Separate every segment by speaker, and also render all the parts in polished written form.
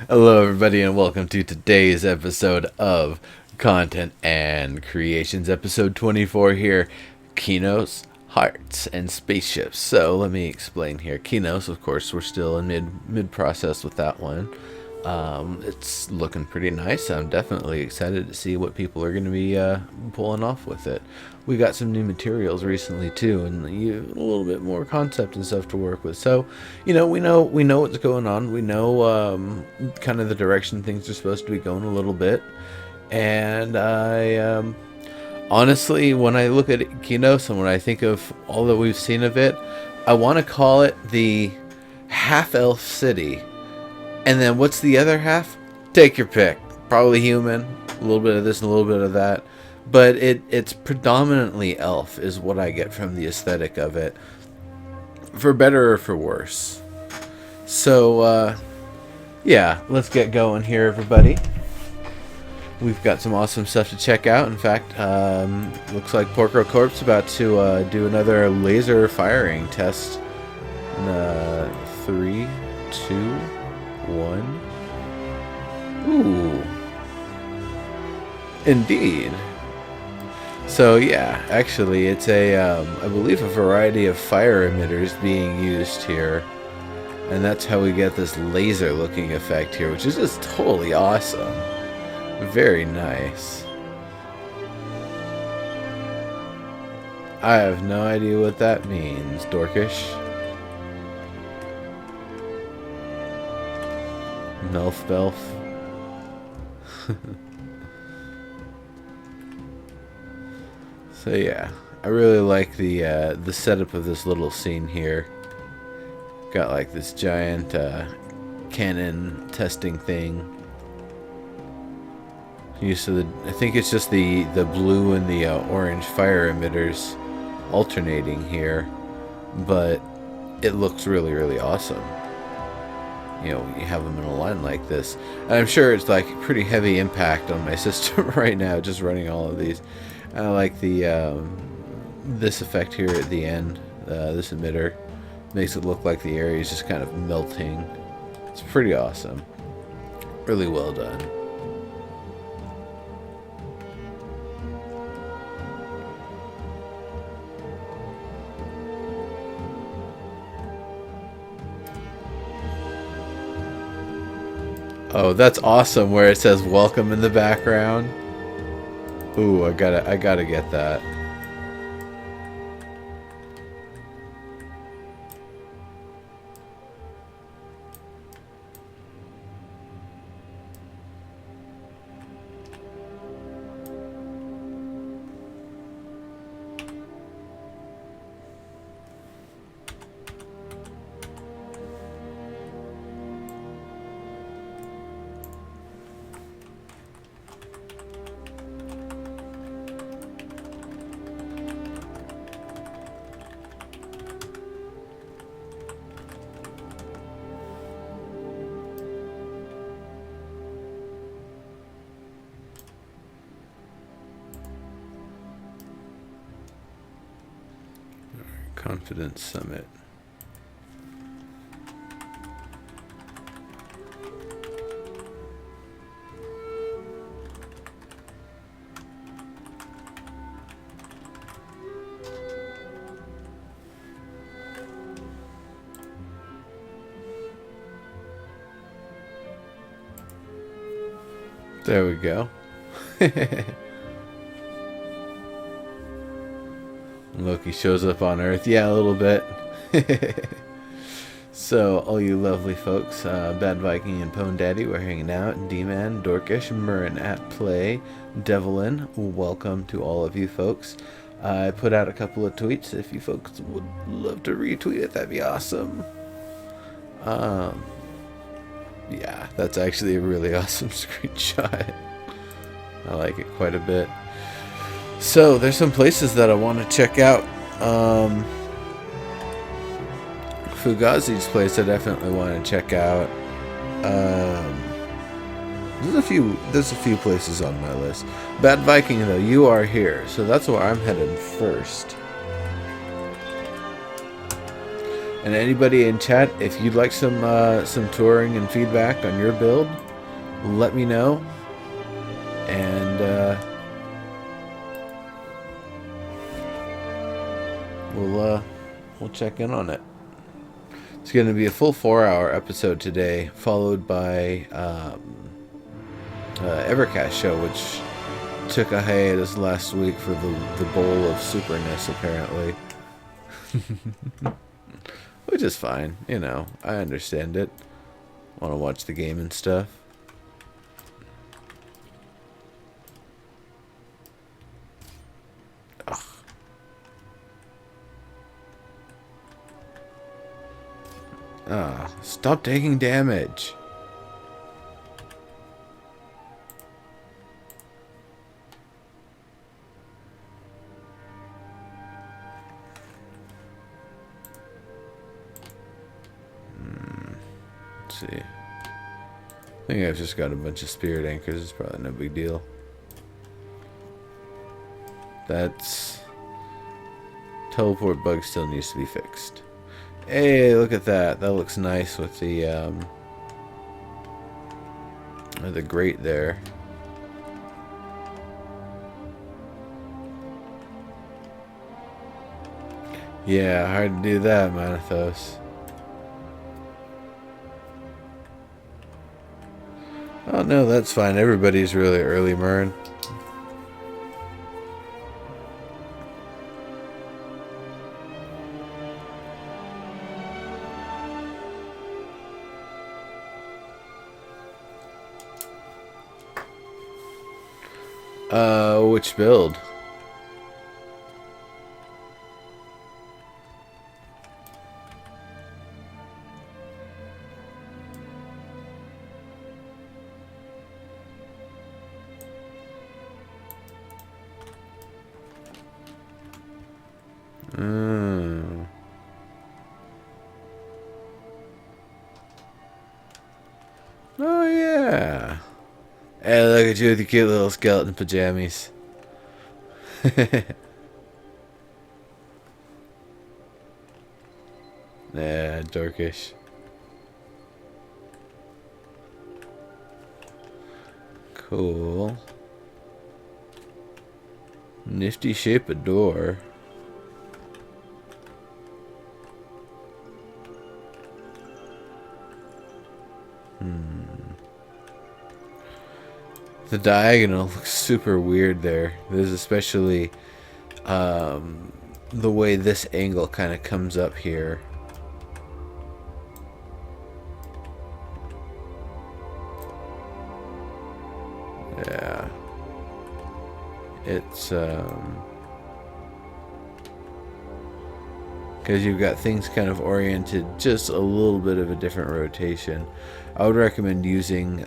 Speaker 1: Hello, everybody, and welcome to today's episode of Content and Creations, episode 24 here, Qeynos, Hearts, and Spaceships. So, let me explain here. Qeynos, of course, we're still in mid-process with that one. It's looking pretty nice. I'm definitely excited to see what people are going to be pulling off with it. We got some new materials recently too, and a little bit more concept and stuff to work with. So, we know what's going on. We know kind of the direction things are supposed to be going a little bit. And I honestly, when I look at Qeynos and when I think of all that we've seen of it, I want to call it the half-elf city. And then what's the other half? Take your pick. Probably human. A little bit of this and a little bit of that. But it's predominantly elf is what I get from the aesthetic of it. For better or for worse. So, yeah. Let's get going here, everybody. We've got some awesome stuff to check out. In fact, looks like Porco Corp's about to do another laser firing test. 3, 2... 1. Ooh. Indeed. So yeah, actually it's I believe a variety of fire emitters being used here. And that's how we get this laser looking effect here, which is just totally awesome. Very nice. I have no idea what that means, Dorkish. Melf. So yeah, I really like the setup of this little scene here. Got like this giant cannon testing thing. Used to I think it's just the blue and the orange fire emitters alternating here, but it looks really awesome. You have them in a line like this. And I'm sure it's like pretty heavy impact on my system right now, just running all of these. I like the this effect here at the end. This emitter makes it look like the area is just kind of melting. It's pretty awesome. Really well done. Oh, that's awesome where it says welcome in the background. Ooh, I gotta get that. Confidence Summit. There we go. Loki shows up on Earth. Yeah, a little bit. So, all you lovely folks, Bad Viking and Pone Daddy, we're hanging out. D-Man, Dorkish, Murrin at play, Devilin, welcome to all of you folks. I put out a couple of tweets. If you folks would love to retweet it, that'd be awesome. Yeah, that's actually a really awesome screenshot. I like it quite a bit. So, there's some places that I want to check out. Fugazi's place I definitely want to check out. There's a few places on my list. Bad Viking, though, you are here, so that's where I'm headed first. And anybody in chat, if you'd like some touring and feedback on your build, let me know. And we'll check in on it. It's going to be a full 4-hour episode today, followed by Evercast show, which took a hiatus last week for the bowl of superness, apparently. Which is fine, you know, I understand it. Want to watch the game and stuff. Ugh. Ah, stop taking damage. Let's see. I think I've just got a bunch of spirit anchors. It's probably no big deal. That's... Teleport bug still needs to be fixed. Hey, look at that. That looks nice with the grate there. Yeah, hard to do that, Manathos. Oh no, that's fine. Everybody's really early, Mern. Which build? Oh yeah. Hey, look at you with your cute little skeleton pajamas. Yeah, dorkish. Cool. Nifty shape of door. The diagonal looks super weird there. There's especially the way this angle kind of comes up here. Yeah. It's because you've got things kind of oriented just a little bit of a different rotation. I would recommend using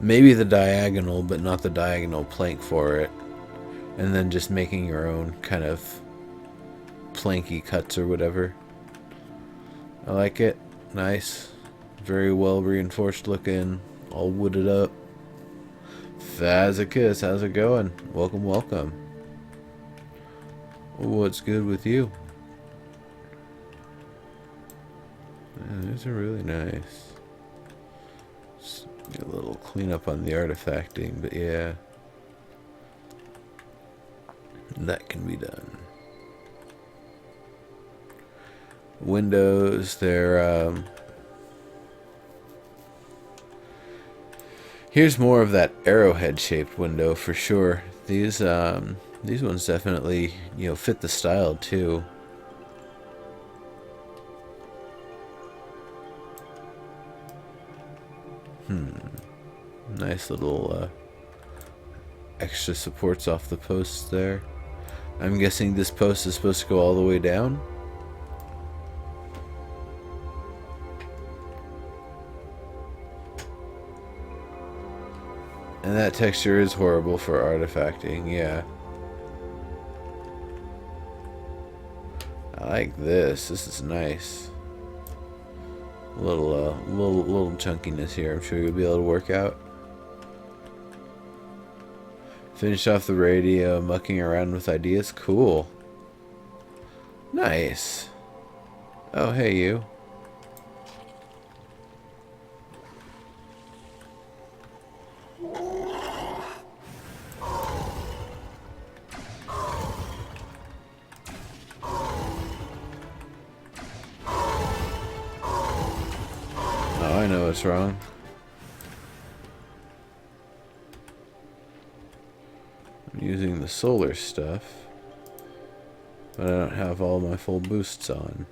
Speaker 1: maybe the diagonal, but not the diagonal plank for it. And then just making your own kind of planky cuts or whatever. I like it. Nice. Very well reinforced looking. All wooded up. Fazicus, how's it going? Welcome, welcome. What's good with you? Yeah, these are really nice. Just a little cleanup on the artifacting, but yeah. That can be done. Windows, they're here's more of that arrowhead shaped window for sure. These ones definitely, you know, fit the style too. Nice little extra supports off the posts there. I'm guessing this post is supposed to go all the way down. And that texture is horrible for artifacting, yeah. I like this. This is nice. A little chunkiness here. I'm sure you'll be able to work out. Finish off the radio, mucking around with ideas. Cool. Nice. Oh, hey, you. Oh, I know what's wrong. I'm using the solar stuff, but I don't have all my full boosts on.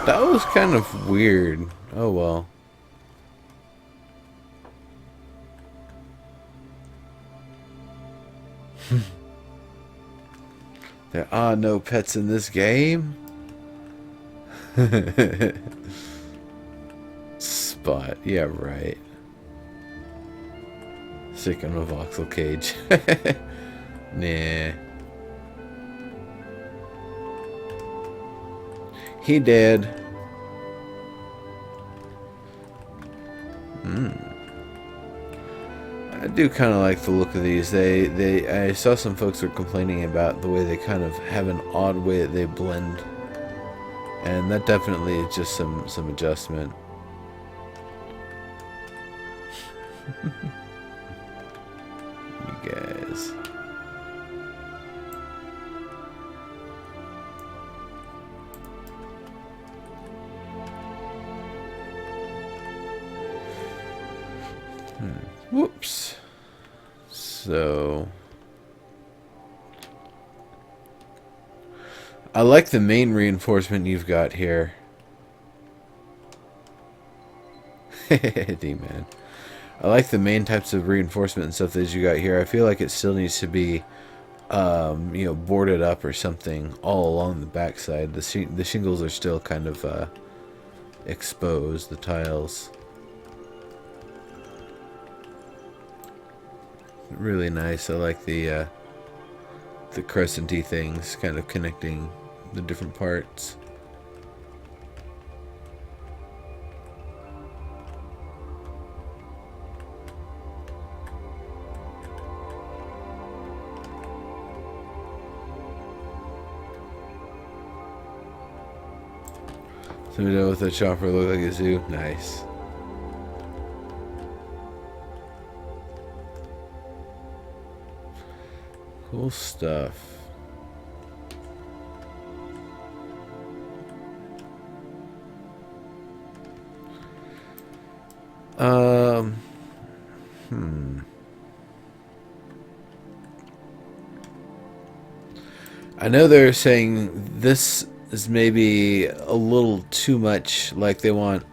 Speaker 1: That was kind of weird. Oh well. There are no pets in this game. Spot. Yeah, right. Sick on a voxel cage. Nah. He did. I do kind of like the look of these. I saw some folks were complaining about the way they kind of have an odd way that they blend, and that definitely is just some adjustment. You guys. Whoops. So I like the main reinforcement you've got here. D-man. I like the main types of reinforcement and stuff that you got here. I feel like it still needs to be you know, boarded up or something all along the backside. The shingles are still kind of exposed, the tiles. Really nice. I like the crescenty things kind of connecting the different parts. So we done with the chopper look like a zoo. Nice. Cool stuff. I know they're saying this is maybe a little too much, like they want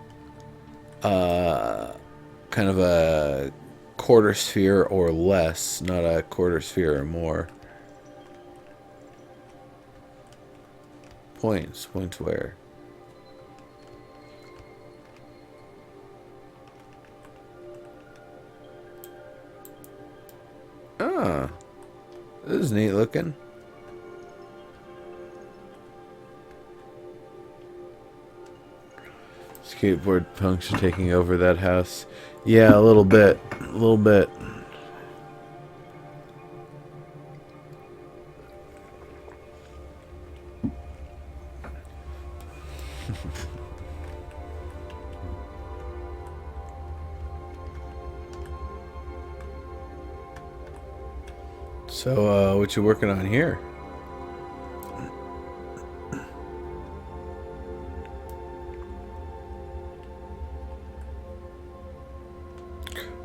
Speaker 1: kind of a quarter sphere or less, not a quarter sphere or more. Points where? Ah, this is neat looking. Skateboard punks are taking over that house. Yeah, a little bit. A little bit. So, what you working on here?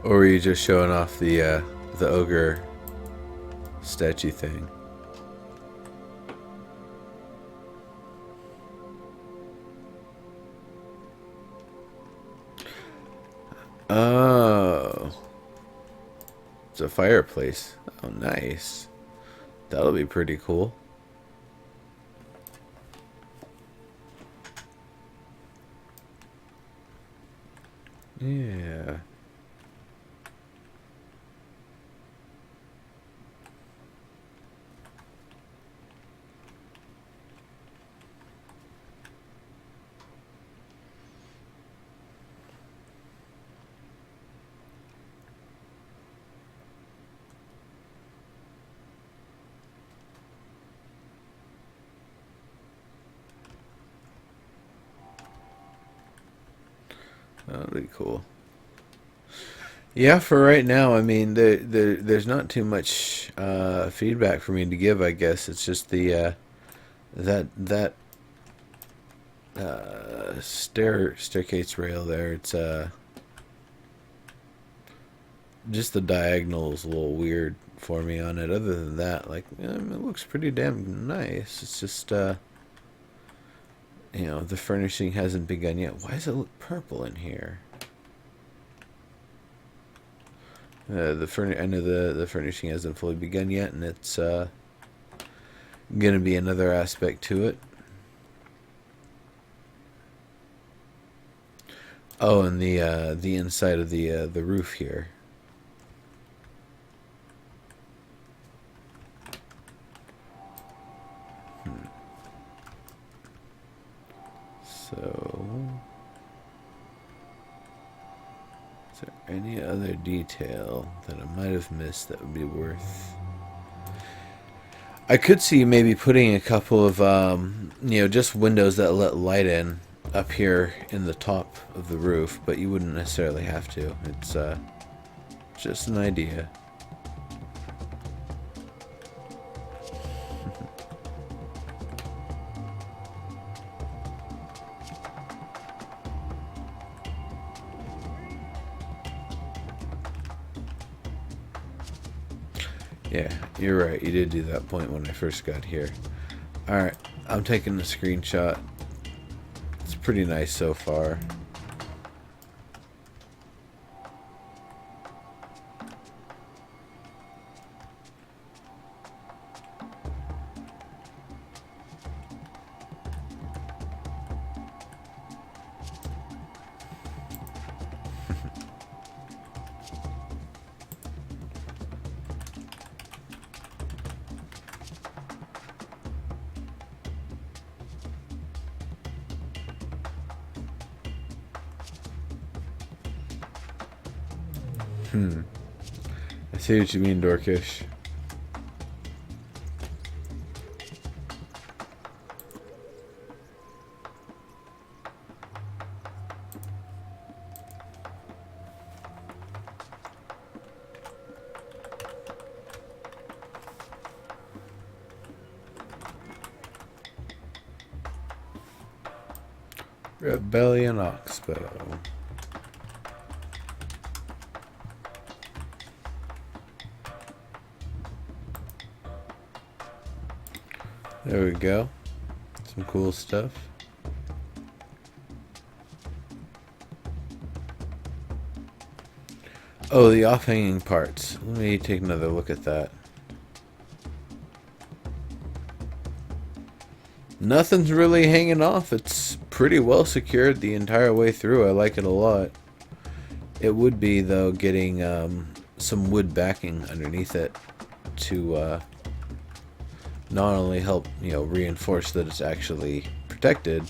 Speaker 1: Or were you just showing off the ogre statue thing? Oh, it's a fireplace. Oh, nice. That'll be pretty cool. Yeah. That'd be cool. Yeah, for right now, I mean, there's not too much feedback for me to give. I guess it's just the that staircase rail there. It's just the diagonal is a little weird for me on it. Other than that, like, it looks pretty damn nice. It's just the furnishing hasn't begun yet. Why does it look purple in here? I know the furnishing hasn't fully begun yet, and it's gonna be another aspect to it. Oh, and the inside of the roof here. So, is there any other detail that I might have missed that would be worth? I could see maybe putting a couple of, just windows that let light in up here in the top of the roof, but you wouldn't necessarily have to. It's just an idea. Yeah, you're right. You did do that point when I first got here. Alright, I'm taking the screenshot. It's pretty nice so far. I see what you mean, Dorkish. Rebellion Oxbow. There we go. Some cool stuff. Oh, the off-hanging parts. Let me take another look at that. Nothing's really hanging off. It's pretty well secured the entire way through. I like it a lot. It would be, though, getting some wood backing underneath it to not only help, reinforce that it's actually protected,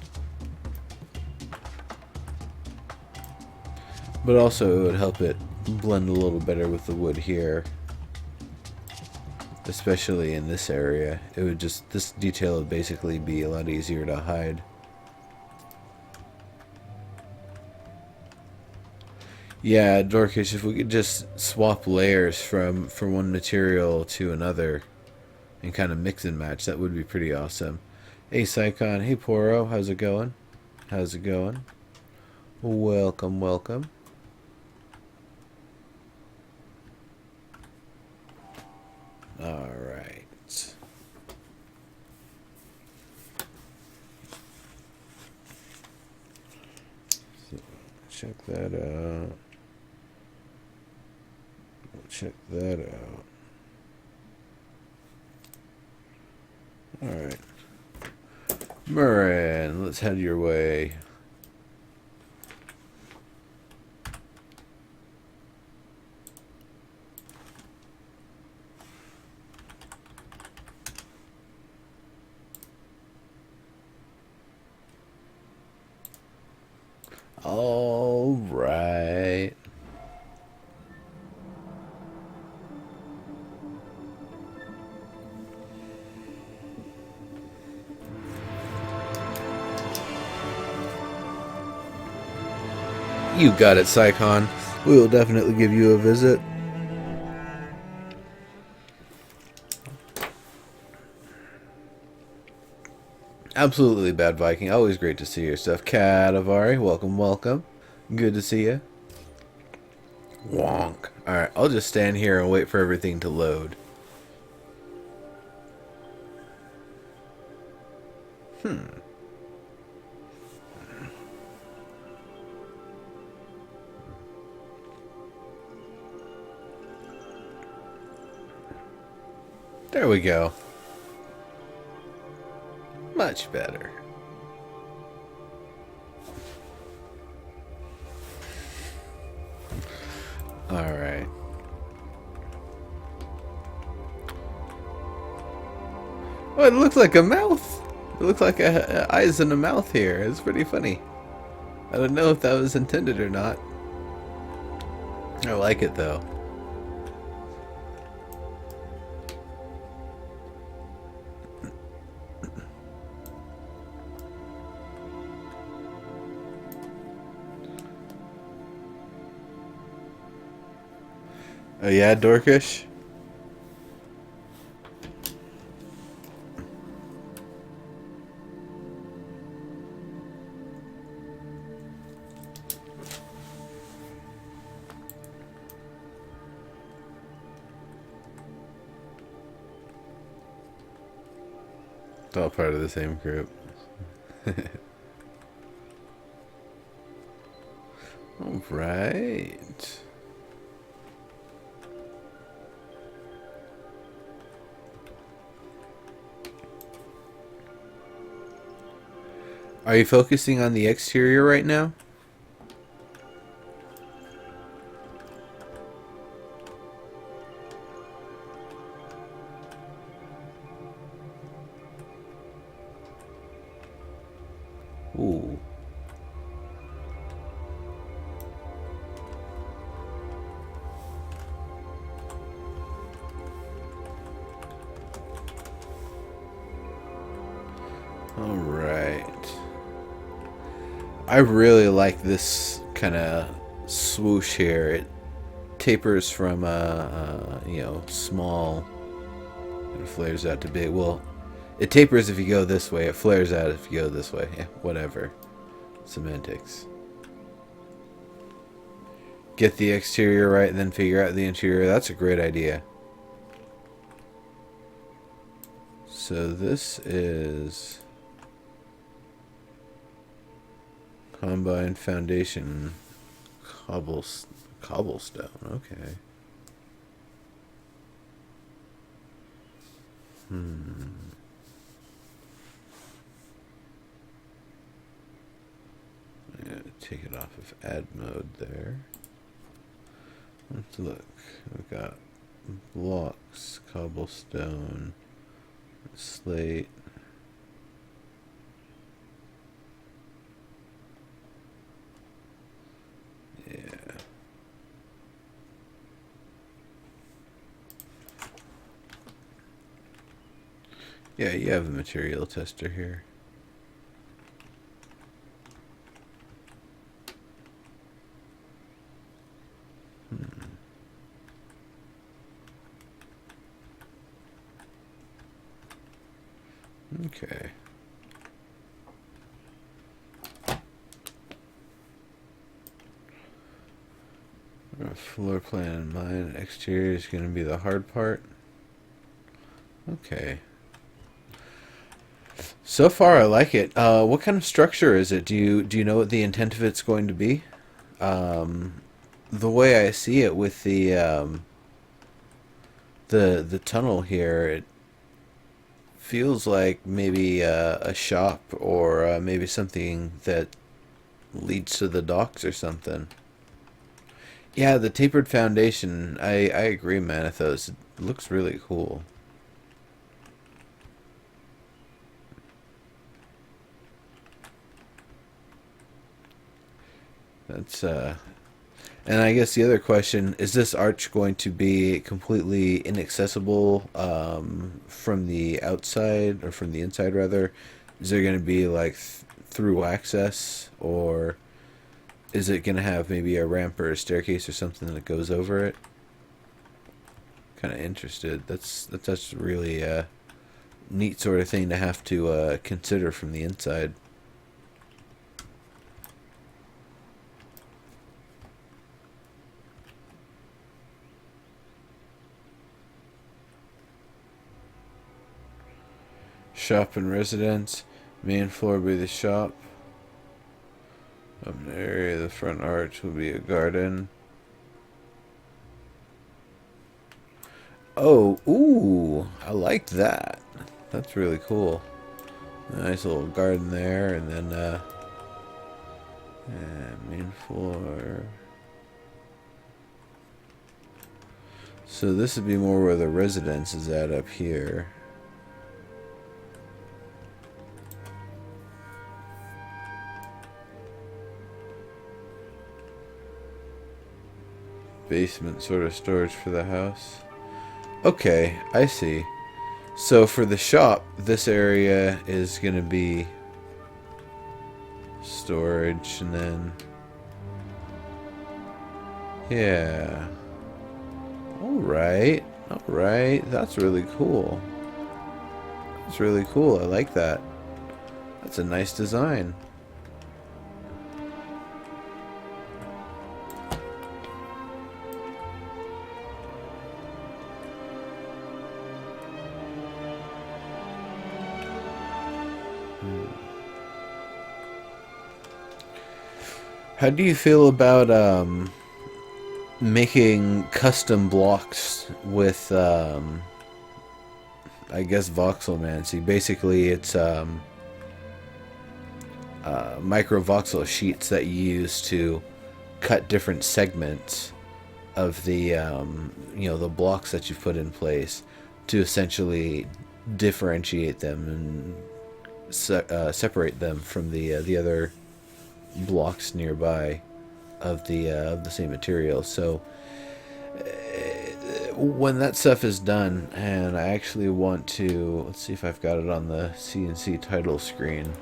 Speaker 1: but also it would help it blend a little better with the wood here, especially in this area. It would just, this detail would basically be a lot easier to hide. Yeah, Dorkish, if we could just swap layers from one material to another and kind of mix and match, that would be pretty awesome. Hey Sycon, hey Poro, how's it going? How's it going? Welcome, welcome. Alright. So, check that out. Check that out. Alright. Murren, let's head your way. You got it, Psychon. We will definitely give you a visit. Absolutely, Bad Viking. Always great to see your stuff. Cadavari, welcome, welcome. Good to see you. Wonk. Alright, I'll just stand here and wait for everything to load. There we go. Much better. Alright. Oh, it looks like a mouth. It looks like eyes and a mouth here. It's pretty funny. I don't know if that was intended or not. I like it though. Oh yeah, Dorkish? It's all part of the same group. All right. Are you focusing on the exterior right now? Ooh. All right. I really like this kind of swoosh here. It tapers from you know, small and flares out to big. Well, it tapers if you go this way. It flares out if you go this way. Yeah, whatever. Semantics. Get the exterior right and then figure out the interior. That's a great idea. So this is Combine Foundation Cobblestone. Okay. Yeah, take it off of add mode there. Let's look. We've got blocks, cobblestone, slate. Yeah. Yeah, you have a material tester here. Okay. Floor plan in mind. Exterior is going to be the hard part. Okay. So far, I like it. What kind of structure is it? Do you know what the intent of it's going to be? The way I see it with the tunnel here, it feels like maybe a shop or maybe something that leads to the docks or something. Yeah, the tapered foundation. I agree, Manethos. It looks really cool. That's and I guess the other question is: this arch going to be completely inaccessible from the outside or from the inside, rather? Is there going to be like through access, or Is it gonna have maybe a ramp or a staircase or something that goes over it? Kind of interested. That's really a neat sort of thing to have to consider from the inside. Shop and residence. Main floor will be the shop. Up in the area of the front arch will be a garden. Oh, ooh, I like that. That's really cool. Nice little garden there, and then main floor. So this would be more where the residence is at up here. Basement sort of storage for the house. Okay, I see. So for the shop, this area is going to be storage, and then yeah. Alright, alright. That's really cool. That's really cool. I like that. That's a nice design. How do you feel about making custom blocks with I guess voxelmancy? Basically, it's micro voxel sheets that you use to cut different segments of the the blocks that you've put in place to essentially differentiate them and separate them from the other blocks nearby of the same material. So when that stuff is done, and I actually want to, let's see if I've got it on the CNC title screen.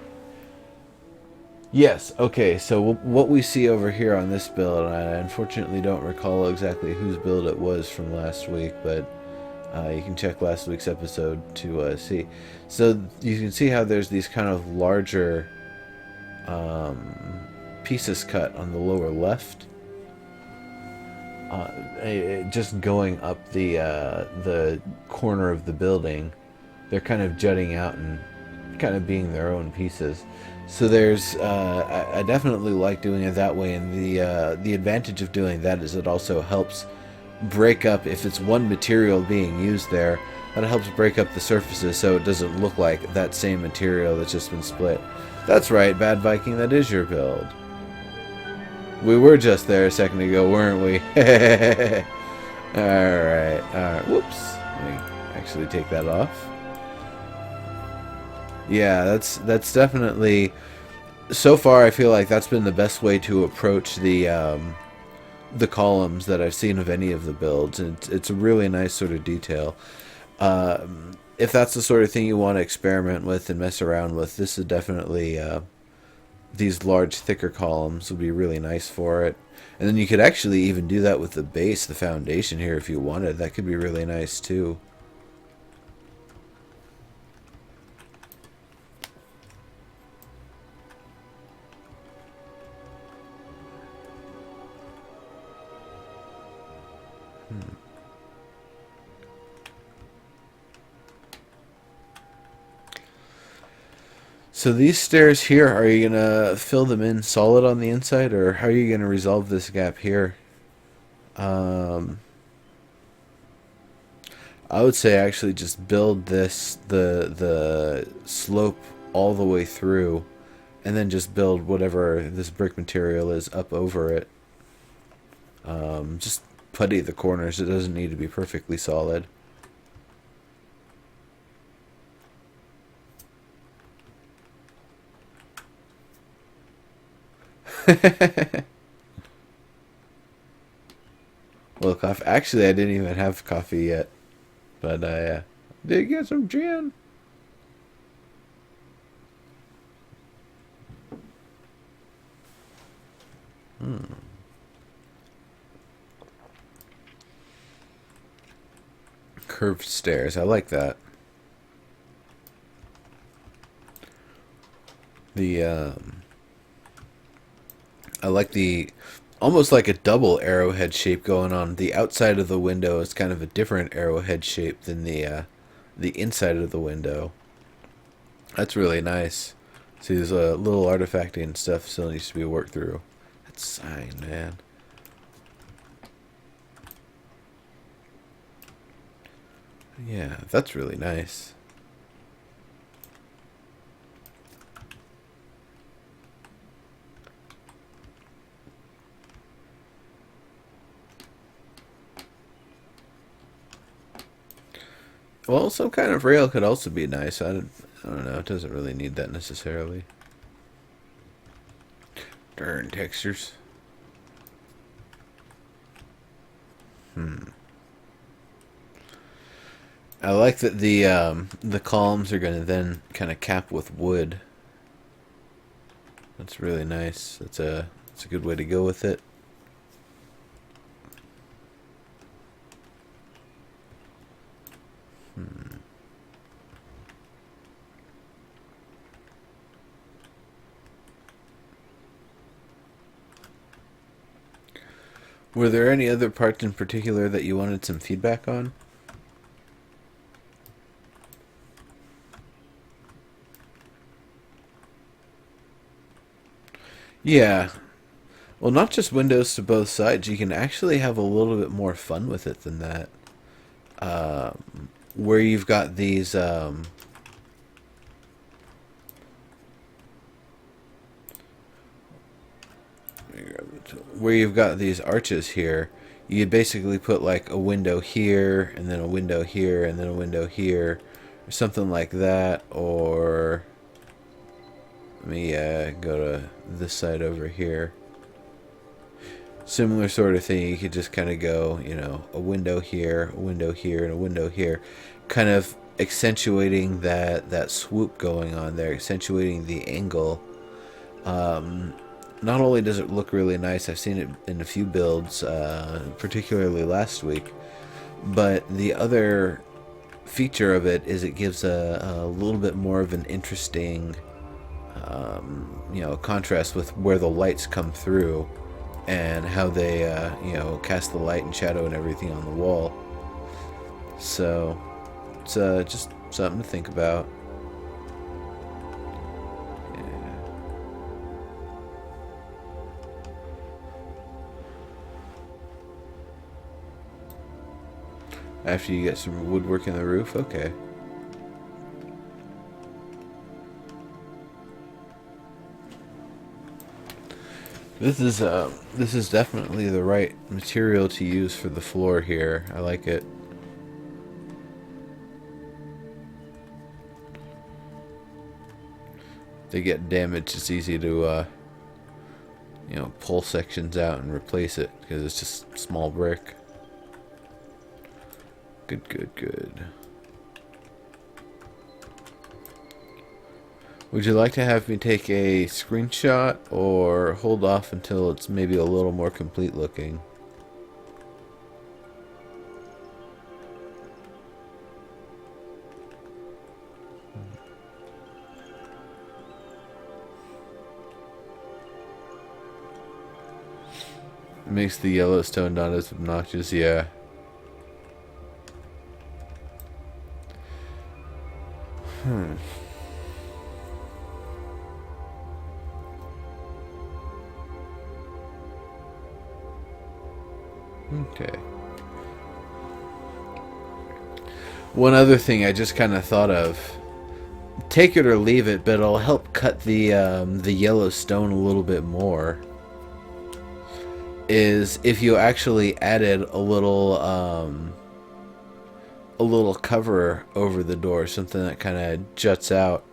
Speaker 1: Yes, okay, so what we see over here on this build, and I unfortunately don't recall exactly whose build it was from last week, but you can check last week's episode to see. So you can see how there's these kind of larger pieces cut on the lower left. Just going up the corner of the building, they're kind of jutting out and kind of being their own pieces. So there's I definitely like doing it that way, and the advantage of doing that is it also helps break up, if it's one material being used there, that helps break up the surfaces so it doesn't look like that same material that's just been split. That's right, Bad Viking, that is your build. We were just there a second ago, weren't we? Alright, whoops. Let me actually take that off. Yeah, that's definitely, so far I feel like that's been the best way to approach the columns that I've seen of any of the builds, and it's a really nice sort of detail. If that's the sort of thing you want to experiment with and mess around with, this is definitely these large, thicker columns would be really nice for it. And then you could actually even do that with the base, the foundation here, if you wanted. That could be really nice too. So these stairs here, are you going to fill them in solid on the inside, or how are you going to resolve this gap here? I would say actually just build this, the slope all the way through, and then just build whatever this brick material is up over it. Just putty the corners. It doesn't need to be perfectly solid. Well, coffee. Actually, I didn't even have coffee yet, but I did get some gin. curved stairs. I like that. The I like the almost like a double arrowhead shape going on. The outside of the window is kind of a different arrowhead shape than the inside of the window. That's really nice. See, there's a little artifacting and stuff still needs to be worked through. That sign, man. Yeah, that's really nice. Well, some kind of rail could also be nice. I don't know. It doesn't really need that necessarily. Darn textures. I like that the columns are going to then kind of cap with wood. That's really nice. That's a good way to go with it. Were there any other parts in particular that you wanted some feedback on? Yeah. Well, not just windows to both sides. You can actually have a little bit more fun with it than that. Where you've got these, where you've got these arches here, you basically put like a window here, and then a window here, and then a window here, or something like that. Or let me go to this side over here. Similar sort of thing. You could just kind of go, you know, a window here, a window here, and a window here, kind of accentuating that swoop going on there, accentuating the angle. Not only does it look really nice, I've seen it in a few builds, particularly last week, but the other feature of it is it gives a little bit more of an interesting, you know, contrast with where the lights come through and how they, you know, cast the light and shadow and everything on the wall. So it's just something to think about. After you get some woodwork in the roof? Okay. This is definitely the right material to use for the floor here. I like it. If they get damaged, it's easy to you know, pull sections out and replace it because it's just small brick. Good, good, good. Would you like to have me take a screenshot or hold off until it's maybe a little more complete looking? It makes the Yellowstone not as obnoxious, yeah. Okay. One other thing I just kind of thought of, take it or leave it, but it'll help cut the yellow stone a little bit more, is if you actually added a little cover over the door, something that kind of juts out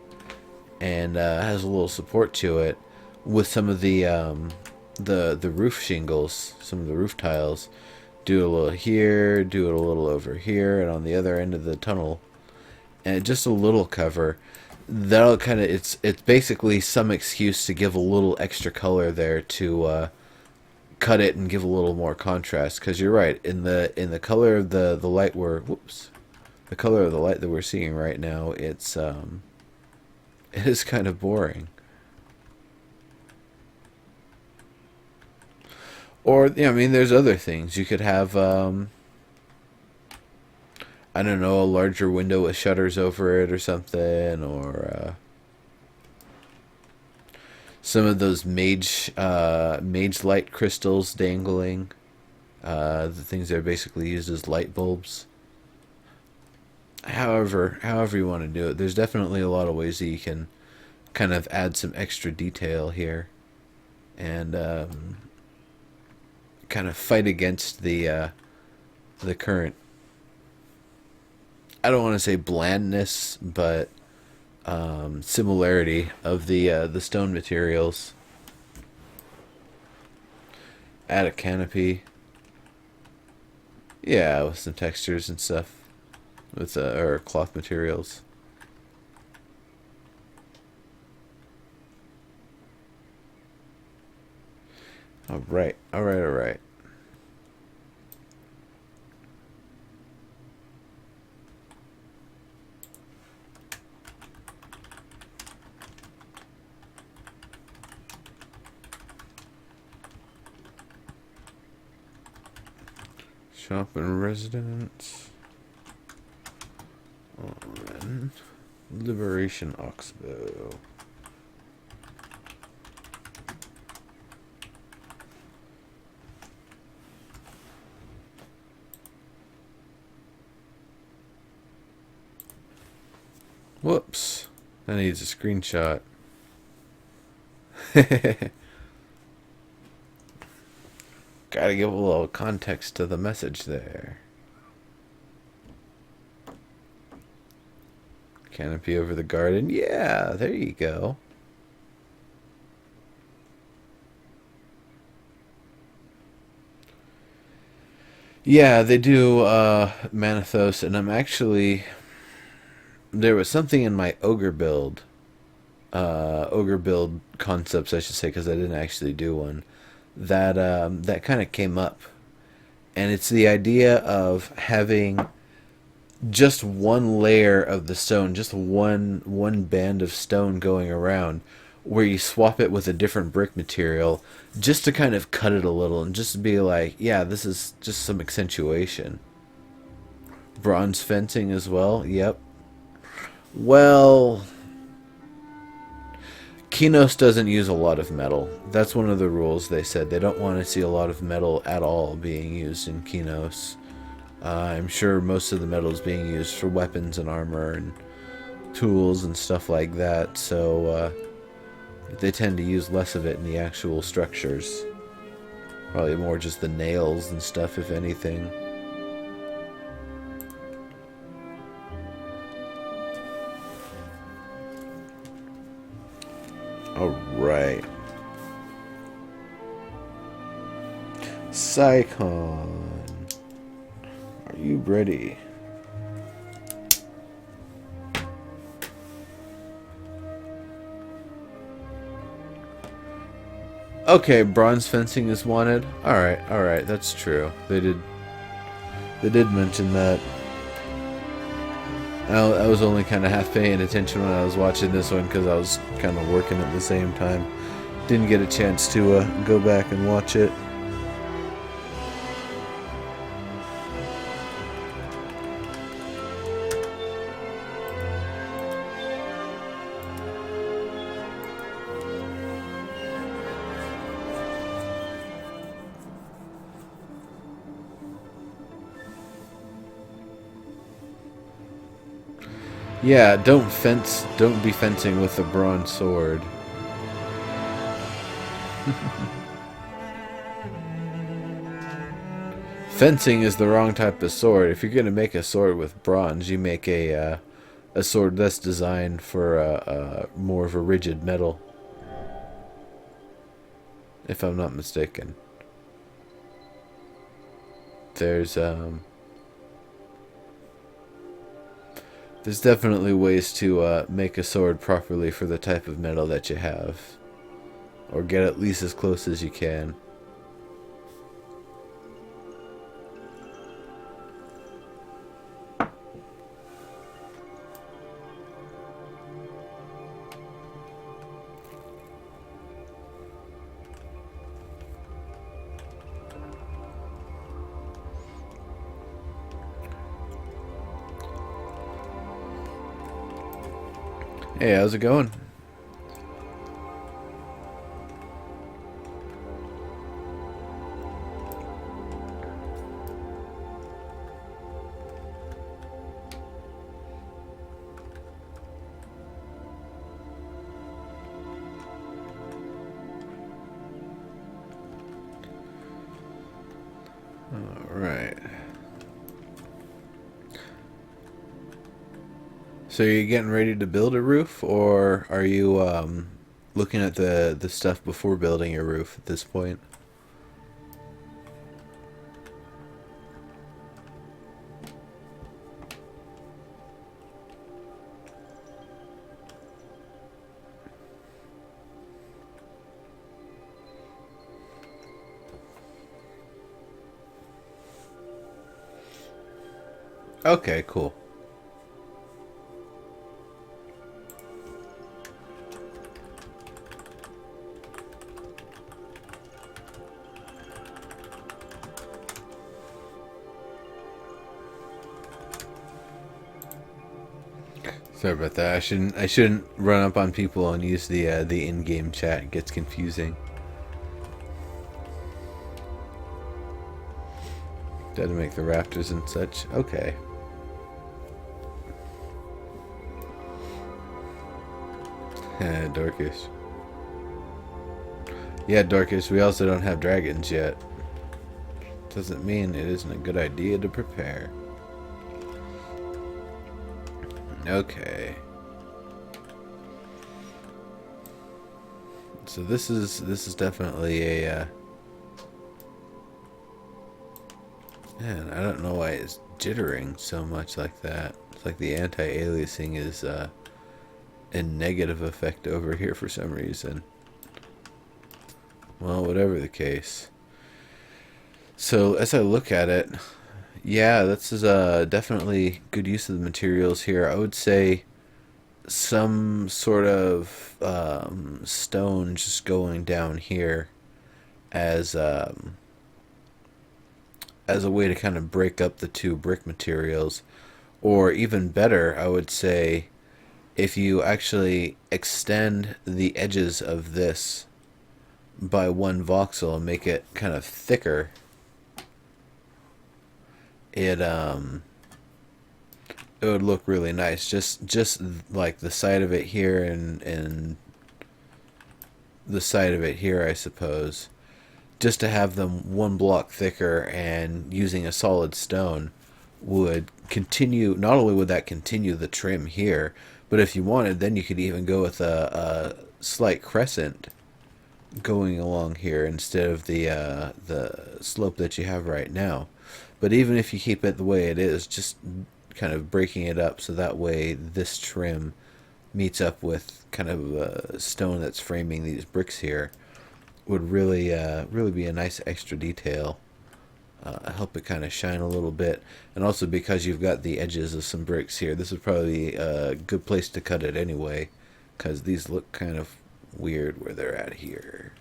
Speaker 1: and has a little support to it, with some of the roof shingles, some of the roof tiles. Do a little here, do it a little over here, and on the other end of the tunnel, and just a little cover. That'll kind of, it's basically some excuse to give a little extra color there to cut it and give a little more contrast. Because you're right, in the color of the light we're, whoops, the color of the light that we're seeing right now, it is kind of boring. Or, I mean, there's other things. You could have, I don't know, a larger window with shutters over it or something, or some of those mage light crystals dangling. The things that are basically used as light bulbs. However you want to do it, there's definitely a lot of ways that you can kind of add some extra detail here, and kind of fight against the current. I don't want to say blandness, but similarity of the stone materials. Add a canopy. Yeah, with some textures and stuff, with or cloth materials. All right. Shop and residence. And Liberation Oxbow. Whoops. That needs a screenshot. Gotta give a little context to the message there. Canopy over the garden. Yeah, there you go. Yeah, they do Manathos, and I'm actually... There was something in my ogre build concepts, I should say, because I didn't actually do one, that that kind of came up, and it's the idea of having just one layer of the stone, just one band of stone going around, where you swap it with a different brick material, just to kind of cut it a little, and just be like, yeah, this is just some accentuation. Bronze fencing as well. Yep. Well, Qeynos doesn't use a lot of metal. That's one of the rules. They said they don't want to see a lot of metal at all being used in Qeynos. I'm sure most of the metal is being used for weapons and armor and tools and stuff like that, so they tend to use less of it in the actual structures. Probably more just the nails and stuff, if anything. Alright. Psychon. Are you ready? Okay, bronze fencing is wanted. Alright, that's true. They did mention that. I was only kind of half paying attention when I was watching this one because I was kind of working at the same time. Didn't get a chance to go back and watch it. Yeah, don't be fencing with a bronze sword. Fencing is the wrong type of sword. If you're gonna make a sword with bronze, you make a sword that's designed for more of a rigid metal. If I'm not mistaken. There's definitely ways to make a sword properly for the type of metal that you have. Or get at least as close as you can. Hey, how's it going? All right. So you're getting ready to build a roof, or are you looking at the stuff before building your roof at this point? Okay, cool. Sorry about that. I shouldn't run up on people and use the in-game chat. It gets confusing. Got to make the rafters and such. Okay. Dorkish. Yeah, Dorkish. We also don't have dragons yet. Doesn't mean it isn't a good idea to prepare. Okay. So this is definitely a man, I don't know why it's jittering so much like that. It's like the anti-aliasing is a negative effect over here for some reason. Well, whatever the case. So as I look at it, yeah, this is definitely good use of the materials here. I would say some sort of stone just going down here as as a way to kind of break up the two brick materials. Or even better, I would say if you actually extend the edges of this by one voxel and make it kind of thicker, it would look really nice. Just like the side of it here and the side of it here, I suppose. Just to have them one block thicker and using a solid stone would continue. Not only would that continue the trim here, but if you wanted, then you could even go with a slight crescent going along here instead of the slope that you have right now. But even if you keep it the way it is, just kind of breaking it up so that way this trim meets up with kind of a stone that's framing these bricks here would really be a nice extra detail. Help it kind of shine a little bit, and also because you've got the edges of some bricks here, this would probably be a good place to cut it anyway, because these look kind of weird where they're at here.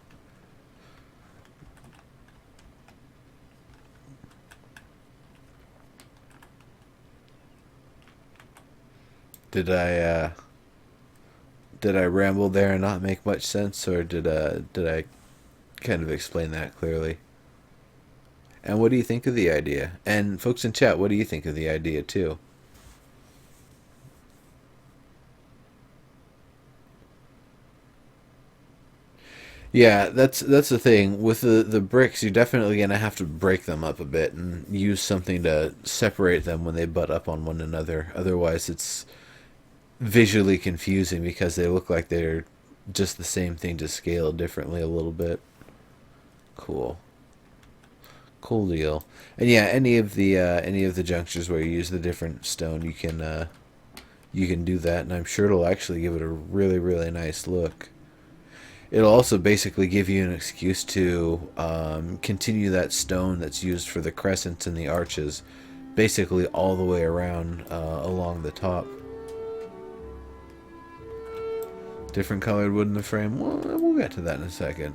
Speaker 1: Did I ramble there and not make much sense, or did I kind of explain that clearly? And what do you think of the idea? And folks in chat, what do you think of the idea too? Yeah, that's the thing with the bricks. You're definitely gonna have to break them up a bit and use something to separate them when they butt up on one another. Otherwise, it's visually confusing because they look like they're just the same thing, just scaled differently a little bit. Cool, cool deal. And yeah, any of the junctures where you use the different stone, you can do that, and I'm sure it'll actually give it a really nice look. It'll also basically give you an excuse to continue that stone that's used for the crescents and the arches, basically all the way around along the top. Different colored wood in the frame. Well, we'll get to that in a second.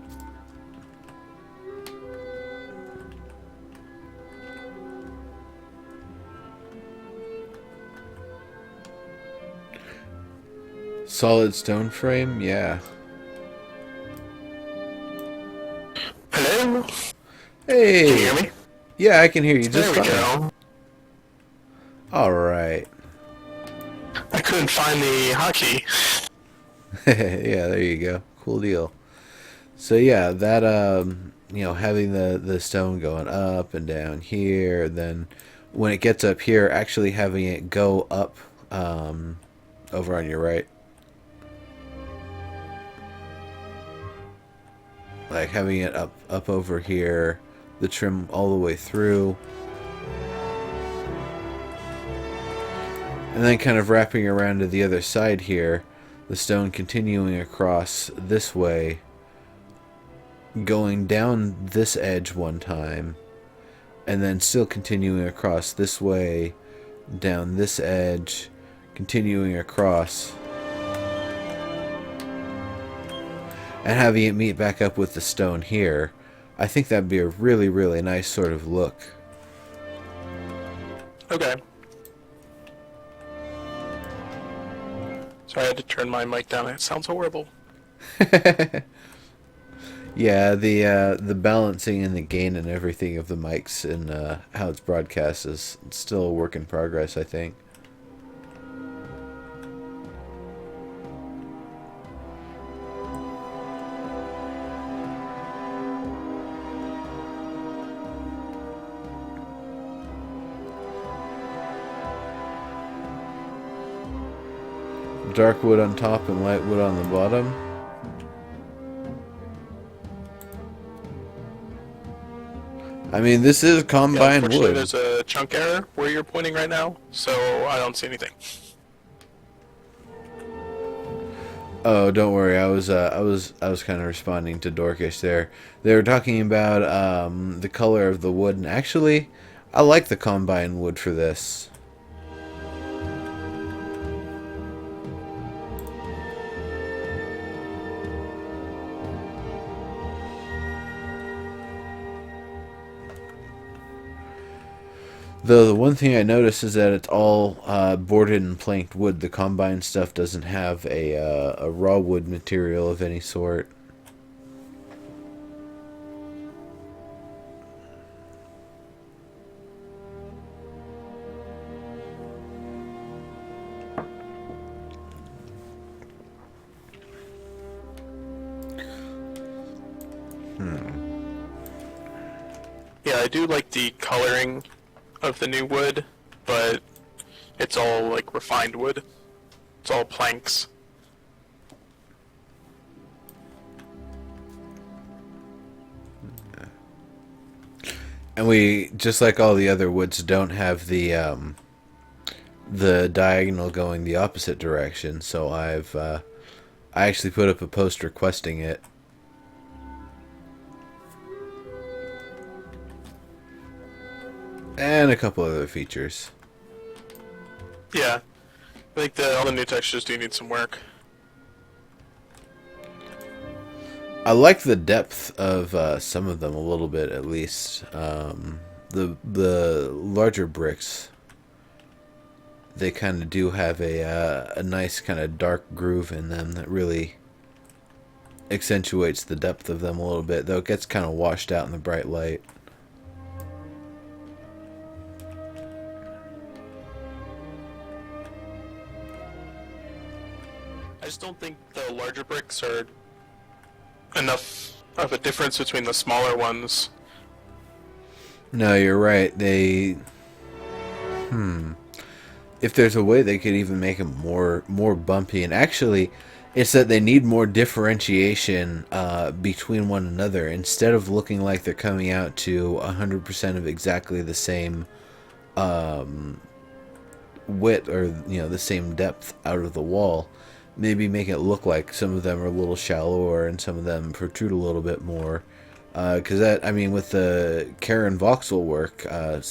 Speaker 1: Solid stone frame, yeah.
Speaker 2: Hello?
Speaker 1: Hey!
Speaker 2: Can you hear me?
Speaker 1: Yeah, I can hear you just
Speaker 2: There we
Speaker 1: fine.
Speaker 2: go.
Speaker 1: Alright.
Speaker 2: I couldn't find the hotkey.
Speaker 1: Yeah, there you go. Cool deal. So yeah, that having the stone going up and down here, then when it gets up here, actually having it go up over on your right. Like having it up over here, the trim all the way through. And then kind of wrapping around to the other side here, the stone continuing across this way, going down this edge one time, and then still continuing across this way, down this edge, continuing across, and having it meet back up with the stone here. I think that'd be a really, really nice sort of look.
Speaker 2: Okay. Sorry, I had to turn my mic down. It sounds horrible.
Speaker 1: Yeah, the balancing and the gain and everything of the mics and how it's broadcast is still a work in progress, I think. Dark wood on top and light wood on the bottom. I mean, this is combined
Speaker 2: unfortunately,
Speaker 1: wood.
Speaker 2: there's a chunk error where you're pointing right now, so I don't see anything.
Speaker 1: Oh, don't worry. I was kind of responding to Dorkish there. They were talking about the color of the wood, and actually, I like the combined wood for this. Though the one thing I noticed is that it's all boarded and planked wood. The combined stuff doesn't have a raw wood material of any sort.
Speaker 2: Yeah, I do like the coloring of the new wood, but it's all like refined wood. It's all planks.
Speaker 1: And we, just like all the other woods, don't have the diagonal going the opposite direction. So I actually put up a post requesting it. And a couple other features.
Speaker 2: Yeah, I think all the new textures do need some work.
Speaker 1: I like the depth of some of them a little bit, at least. The larger bricks, they kind of do have a nice kind of dark groove in them that really accentuates the depth of them a little bit, though it gets kind of washed out in the bright light.
Speaker 2: I just don't think the larger bricks are enough of a difference between the smaller ones.
Speaker 1: No, you're right. If there's a way they could even make them more bumpy, and actually, it's that they need more differentiation between one another instead of looking like they're coming out to 100% of exactly the same width or the same depth out of the wall. Maybe make it look like some of them are a little shallower and some of them protrude a little bit more. Because with the Karen voxel work,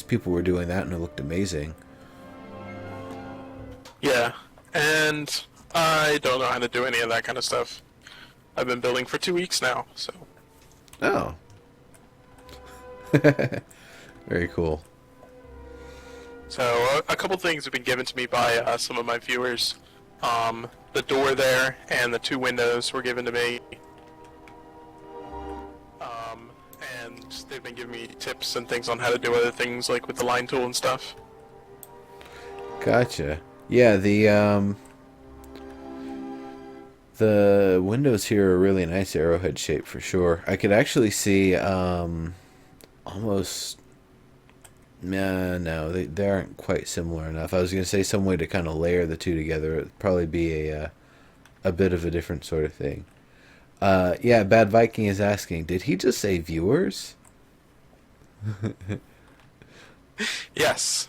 Speaker 1: people were doing that and it looked amazing.
Speaker 2: Yeah, and I don't know how to do any of that kind of stuff. I've been building for 2 weeks now, so.
Speaker 1: Oh. Very cool.
Speaker 2: So, a couple things have been given to me by some of my viewers. the door there and the 2 windows were given to me. And they've been giving me tips and things on how to do other things, like with the line tool and stuff.
Speaker 1: Gotcha. Yeah, the windows here are really nice arrowhead shape for sure. I could actually see almost. No, they aren't quite similar enough. I was gonna say some way to kind of layer the two together. It'd probably be a bit of a different sort of thing. Yeah, Bad Viking is asking, did he just say viewers?
Speaker 2: Yes.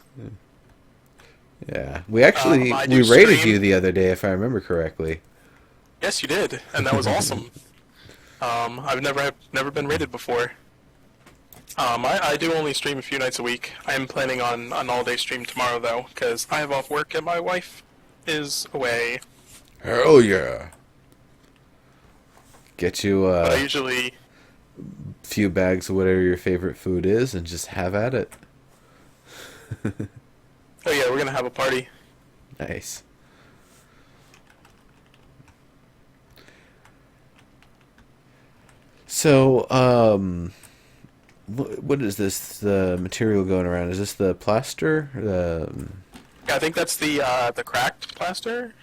Speaker 1: Yeah, we actually we rated you the other day, if I remember correctly.
Speaker 2: Yes, you did, and that was awesome. I've never been rated before. I do only stream a few nights a week. I am planning on an all-day stream tomorrow, though, because I have off work and my wife is away.
Speaker 1: Hell yeah! Get you
Speaker 2: But I usually...
Speaker 1: few bags of whatever your favorite food is and just have at it.
Speaker 2: Oh yeah, we're gonna have a party.
Speaker 1: Nice. So, what is this? The material going around? Is this the plaster?
Speaker 2: Yeah, I think that's the cracked plaster.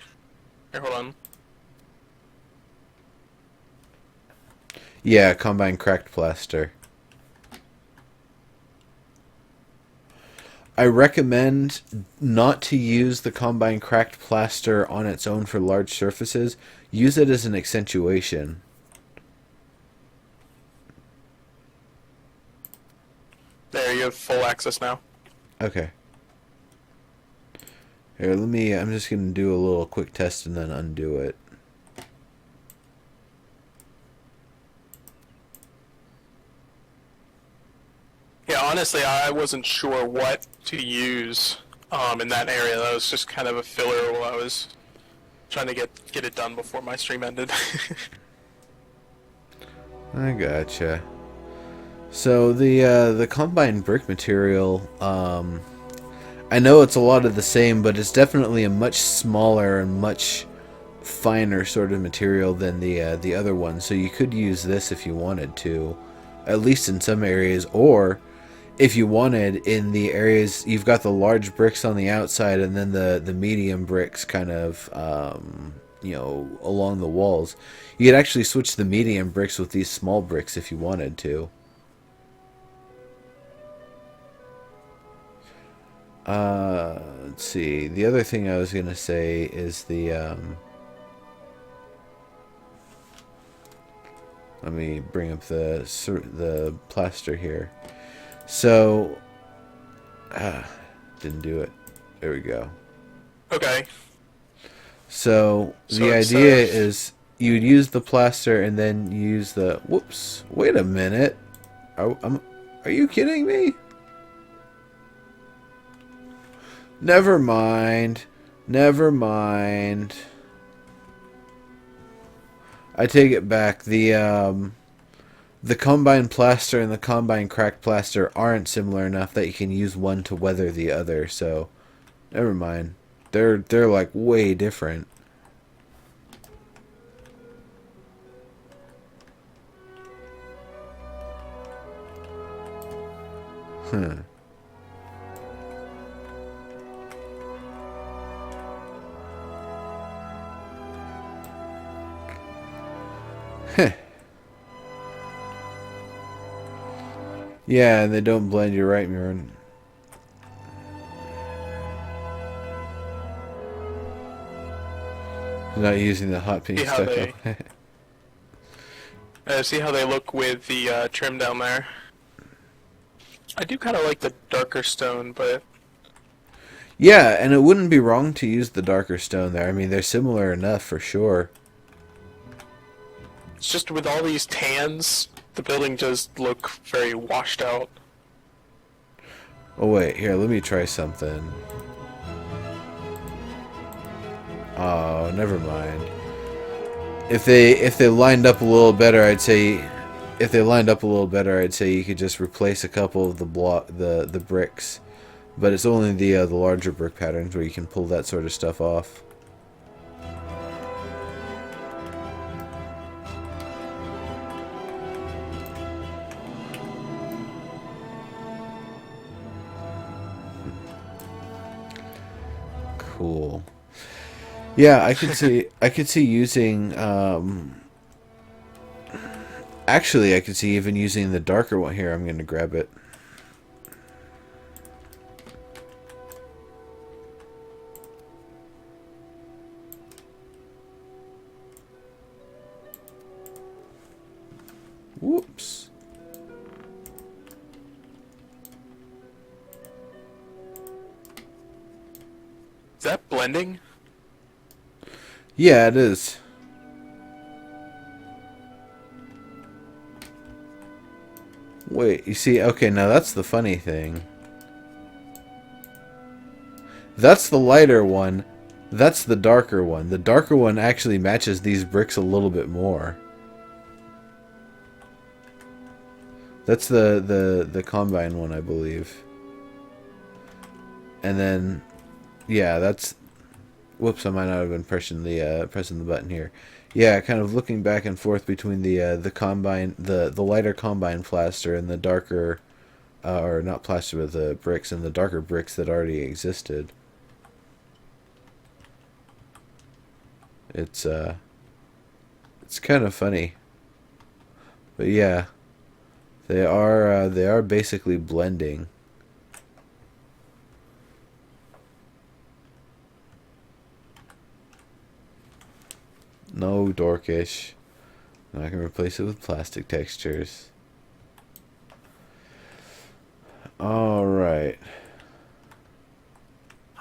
Speaker 2: Here, hold on.
Speaker 1: Yeah, combine cracked plaster. I recommend not to use the combine cracked plaster on its own for large surfaces. Use it as an accentuation.
Speaker 2: There, you have full access now.
Speaker 1: Okay. Here, I'm just going to do a little quick test and then undo it.
Speaker 2: Yeah, honestly, I wasn't sure what to use in that area. That was just kind of a filler while I was trying to get it done before my stream ended.
Speaker 1: I gotcha. So the combined brick material, I know it's a lot of the same, but it's definitely a much smaller and much finer sort of material than the other one. So you could use this if you wanted to, at least in some areas, or if you wanted in the areas you've got the large bricks on the outside and then the medium bricks kind of along the walls. You could actually switch the medium bricks with these small bricks if you wanted to. Let's see. The other thing I was gonna say is let me bring up the plaster here. So, didn't do it. There we go.
Speaker 2: Okay.
Speaker 1: So the idea is you'd use the plaster and then use the. Whoops! Wait a minute. Are you kidding me? Never mind. Never mind. I take it back. The combined plaster and the combined cracked plaster aren't similar enough that you can use one to weather the other. So, never mind. They're like way different. Huh. Yeah, and they don't blend, you're right, Murin. Not using the hot pink stucco.
Speaker 2: See how they look with the trim down there? I do kind of like the darker stone, but...
Speaker 1: Yeah, and it wouldn't be wrong to use the darker stone there. I mean, they're similar enough for sure.
Speaker 2: It's just with all these tans, the building just look very washed out.
Speaker 1: Oh wait, here, let me try something. Oh, never mind. If they lined up a little better, I'd say you could just replace a couple of the bricks. But it's only the larger brick patterns where you can pull that sort of stuff off. Cool. Yeah, I could see using actually I could see even using the darker one here. I'm going to grab it. Whoops.
Speaker 2: Is that blending?
Speaker 1: Yeah, it is. Wait, you see, okay, now that's the funny thing. That's the lighter one. That's the darker one. The darker one actually matches these bricks a little bit more. That's the Combine one, I believe. And then, yeah, that's... Whoops, I might not have been pressing the button here. Yeah, kind of looking back and forth between the Combine, the lighter Combine plaster and the darker, or not plaster, but the bricks and the darker bricks that already existed. It's kind of funny, but yeah, they are basically blending. No, Dorkish. I can replace it with plastic textures. Alright.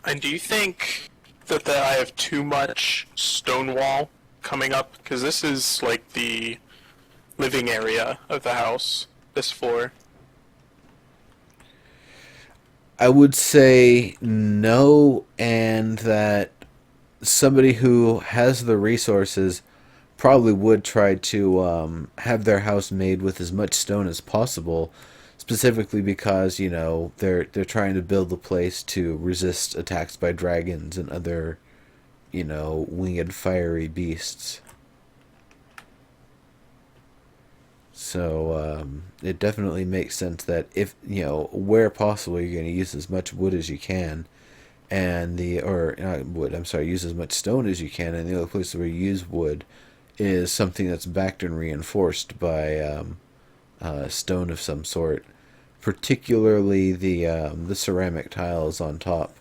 Speaker 2: And do you think that I have too much stone wall coming up? Because this is like the living area of the house, this floor.
Speaker 1: I would say no, and that somebody who has the resources probably would try to have their house made with as much stone as possible, specifically because, you know, they're trying to build the place to resist attacks by dragons and other, you know, winged fiery beasts. So it definitely makes sense that if, you know, where possible, you're going to use as much wood as you can, and or not wood, I'm sorry, use as much stone as you can, and the other place where you use wood is something that's backed and reinforced by stone of some sort, particularly the ceramic tiles on top.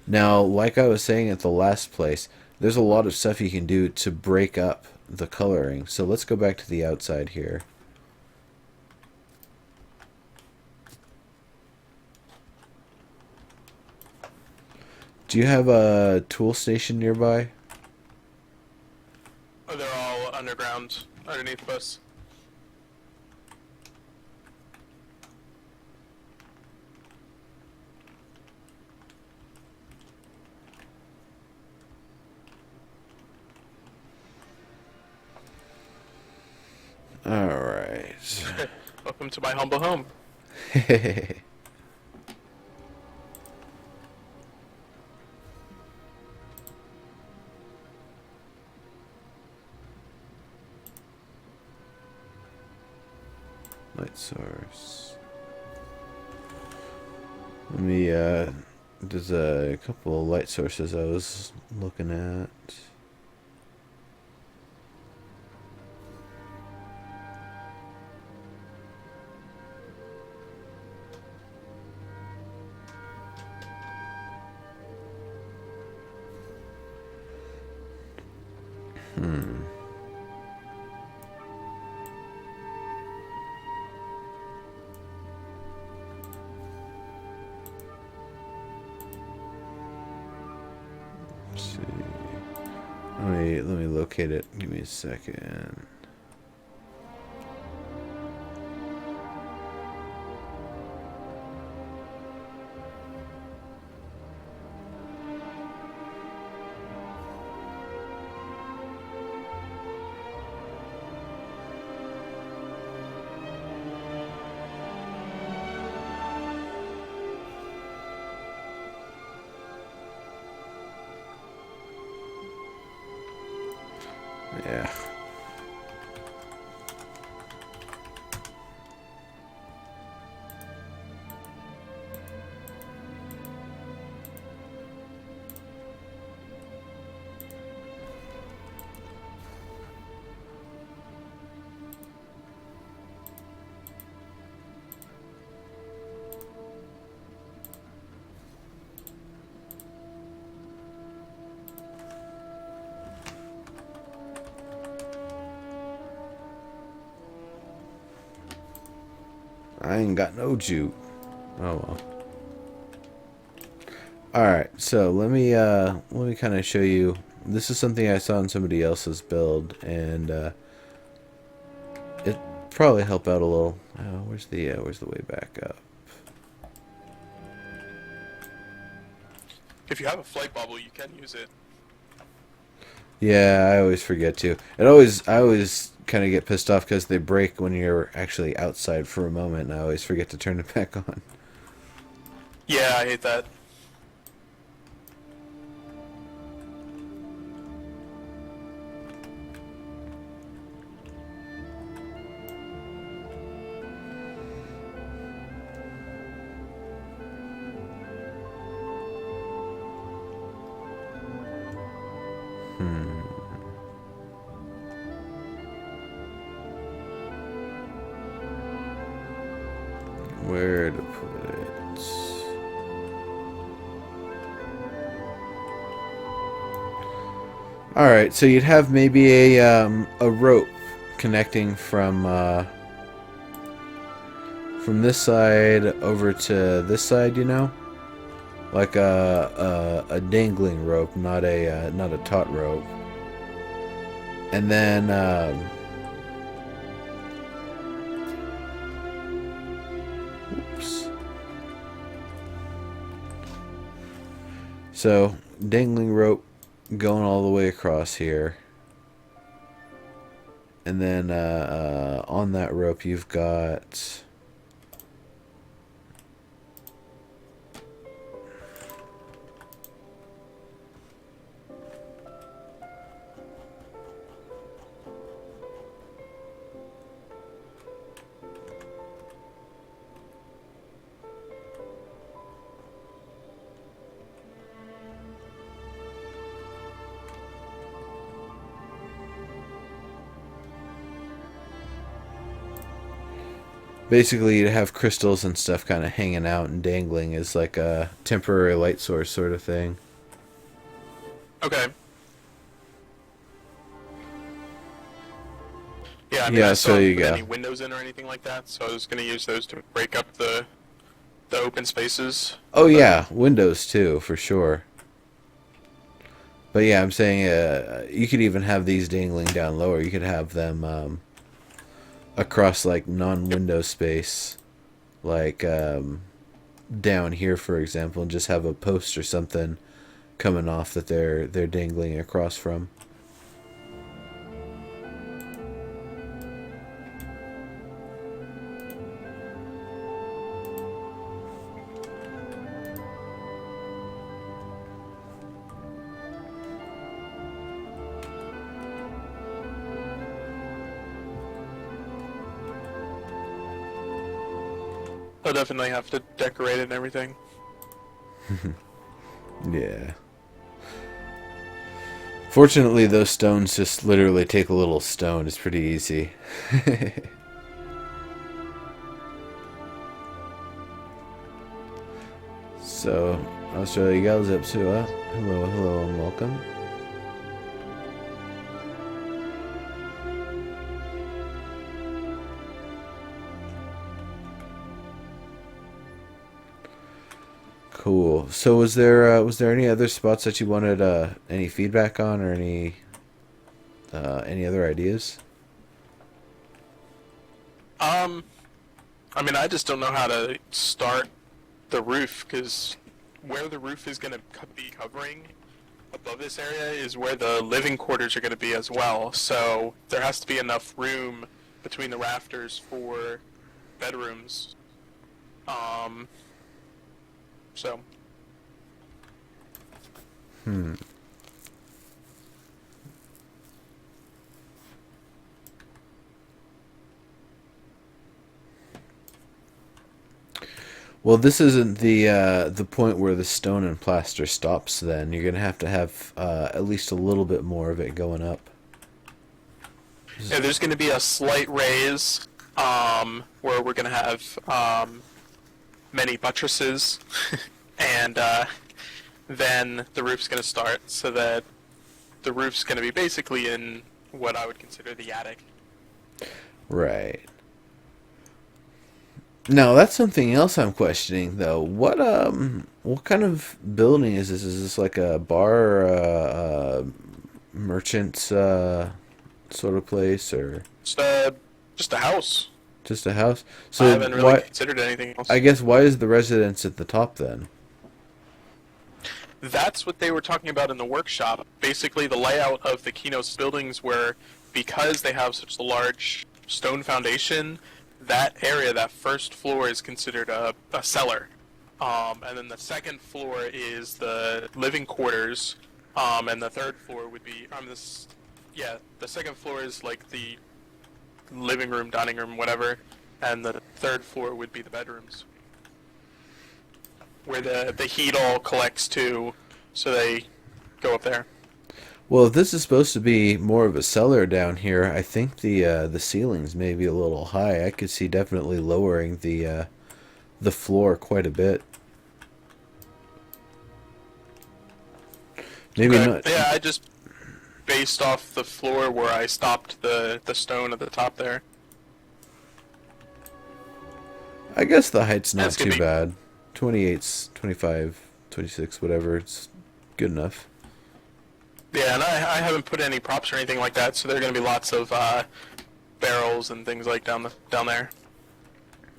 Speaker 1: Now, like I was saying at the last place, there's a lot of stuff you can do to break up the coloring. So let's go back to the outside here. Do you have a tool station nearby?
Speaker 2: Oh, they're all underground, underneath us.
Speaker 1: Alright.
Speaker 2: Welcome to my humble home.
Speaker 1: Light source. Let me, there's a couple of light sources I was looking at. Let's see. Let me locate it. Give me a second. Yeah. I ain't got no jute. Oh well. Alright, so let me kind of show you. This is something I saw in somebody else's build, and it probably help out a little. Where's the way back up?
Speaker 2: If you have a flight bubble, you can use it.
Speaker 1: Yeah, I always forget to. I always kind of get pissed off because they break when you're actually outside for a moment, and I always forget to turn it back on.
Speaker 2: Yeah, I hate that.
Speaker 1: Where to put it? All right, so you'd have maybe a rope connecting from this side over to this side, you know, like a dangling rope, not a taut rope, and then oops. So dangling rope going all the way across here, and then on that rope you've got basically you'd have crystals and stuff kind of hanging out and dangling as like a temporary light source sort of thing.
Speaker 2: Okay. Yeah, I mean,
Speaker 1: Yeah,
Speaker 2: I
Speaker 1: so
Speaker 2: still
Speaker 1: you
Speaker 2: haven't put
Speaker 1: go.
Speaker 2: any windows in or anything like that, so I was going to use those to break up the open spaces.
Speaker 1: Oh yeah, windows too, for sure. But yeah, I'm saying you could even have these dangling down lower. You could have them across like non-window space, like down here, for example, and just have a post or something coming off that they're dangling across from.
Speaker 2: I'll definitely have to decorate it and everything.
Speaker 1: Yeah. Fortunately, those stones just literally take a little stone. It's pretty easy. So, I'll show you guys up to hello, hello, and welcome. Cool. So, was there any other spots that you wanted any feedback on, or any other ideas?
Speaker 2: I mean, I just don't know how to start the roof, because where the roof is going to be covering above this area is where the living quarters are going to be as well, so there has to be enough room between the rafters for bedrooms. So.
Speaker 1: Well, this isn't the point where the stone and plaster stops. Then you're gonna have to have at least a little bit more of it going up.
Speaker 2: Yeah, there's going to be a slight raise, where we're going to have many buttresses, and then the roof's going to start, so that the roof's going to be basically in what I would consider the attic.
Speaker 1: Right. Now that's something else I'm questioning though. What kind of building is this? Is this like a bar or a merchant's sort of place, or
Speaker 2: Just just a house.
Speaker 1: just a house?
Speaker 2: I
Speaker 1: So
Speaker 2: haven't really
Speaker 1: why?
Speaker 2: considered anything
Speaker 1: I
Speaker 2: else.
Speaker 1: guess why is the residence at the top then?
Speaker 2: That's what they were talking about in the workshop. Basically, the layout of the Qeynos buildings were because they have such a large stone foundation, that area, that first floor, is considered a cellar. And then the second floor is the living quarters, and the third floor would be yeah, the second floor is like the living room, dining room, whatever, and the third floor would be the bedrooms, where the heat all collects to, so they go up there.
Speaker 1: Well, if this is supposed to be more of a cellar down here, I think the ceilings may be a little high. I could see definitely lowering the floor quite a bit. Maybe
Speaker 2: Okay.
Speaker 1: not.
Speaker 2: Yeah, I just based off the floor where I stopped the stone at the top there.
Speaker 1: I guess the height's not
Speaker 2: That's gonna
Speaker 1: too
Speaker 2: be
Speaker 1: bad. 28's 25, 26, whatever. It's good enough.
Speaker 2: yeah, and I haven't put any props or anything like that, so there are gonna be lots of barrels and things like down there.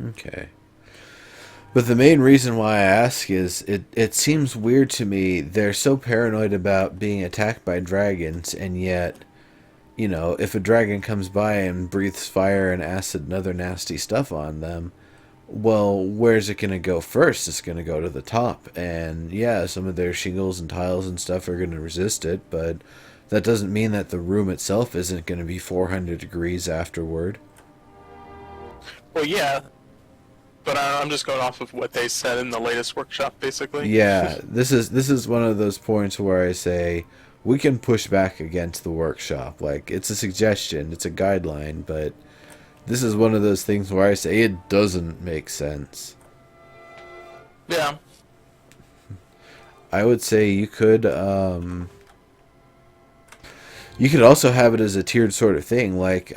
Speaker 1: Okay. But the main reason why I ask is it seems weird to me. They're so paranoid about being attacked by dragons, and yet, you know, if a dragon comes by and breathes fire and acid and other nasty stuff on them, well, where's it going to go first? It's going to go to the top. And yeah, some of their shingles and tiles and stuff are going to resist it, but that doesn't mean that the room itself isn't going to be 400 degrees afterward.
Speaker 2: Well, yeah, but I'm just going off of what they said in the latest workshop, basically.
Speaker 1: Yeah, this is one of those points where I say we can push back against the workshop. Like, it's a suggestion, it's a guideline, but this is one of those things where I say it doesn't make sense.
Speaker 2: Yeah.
Speaker 1: I would say you could also have it as a tiered sort of thing, like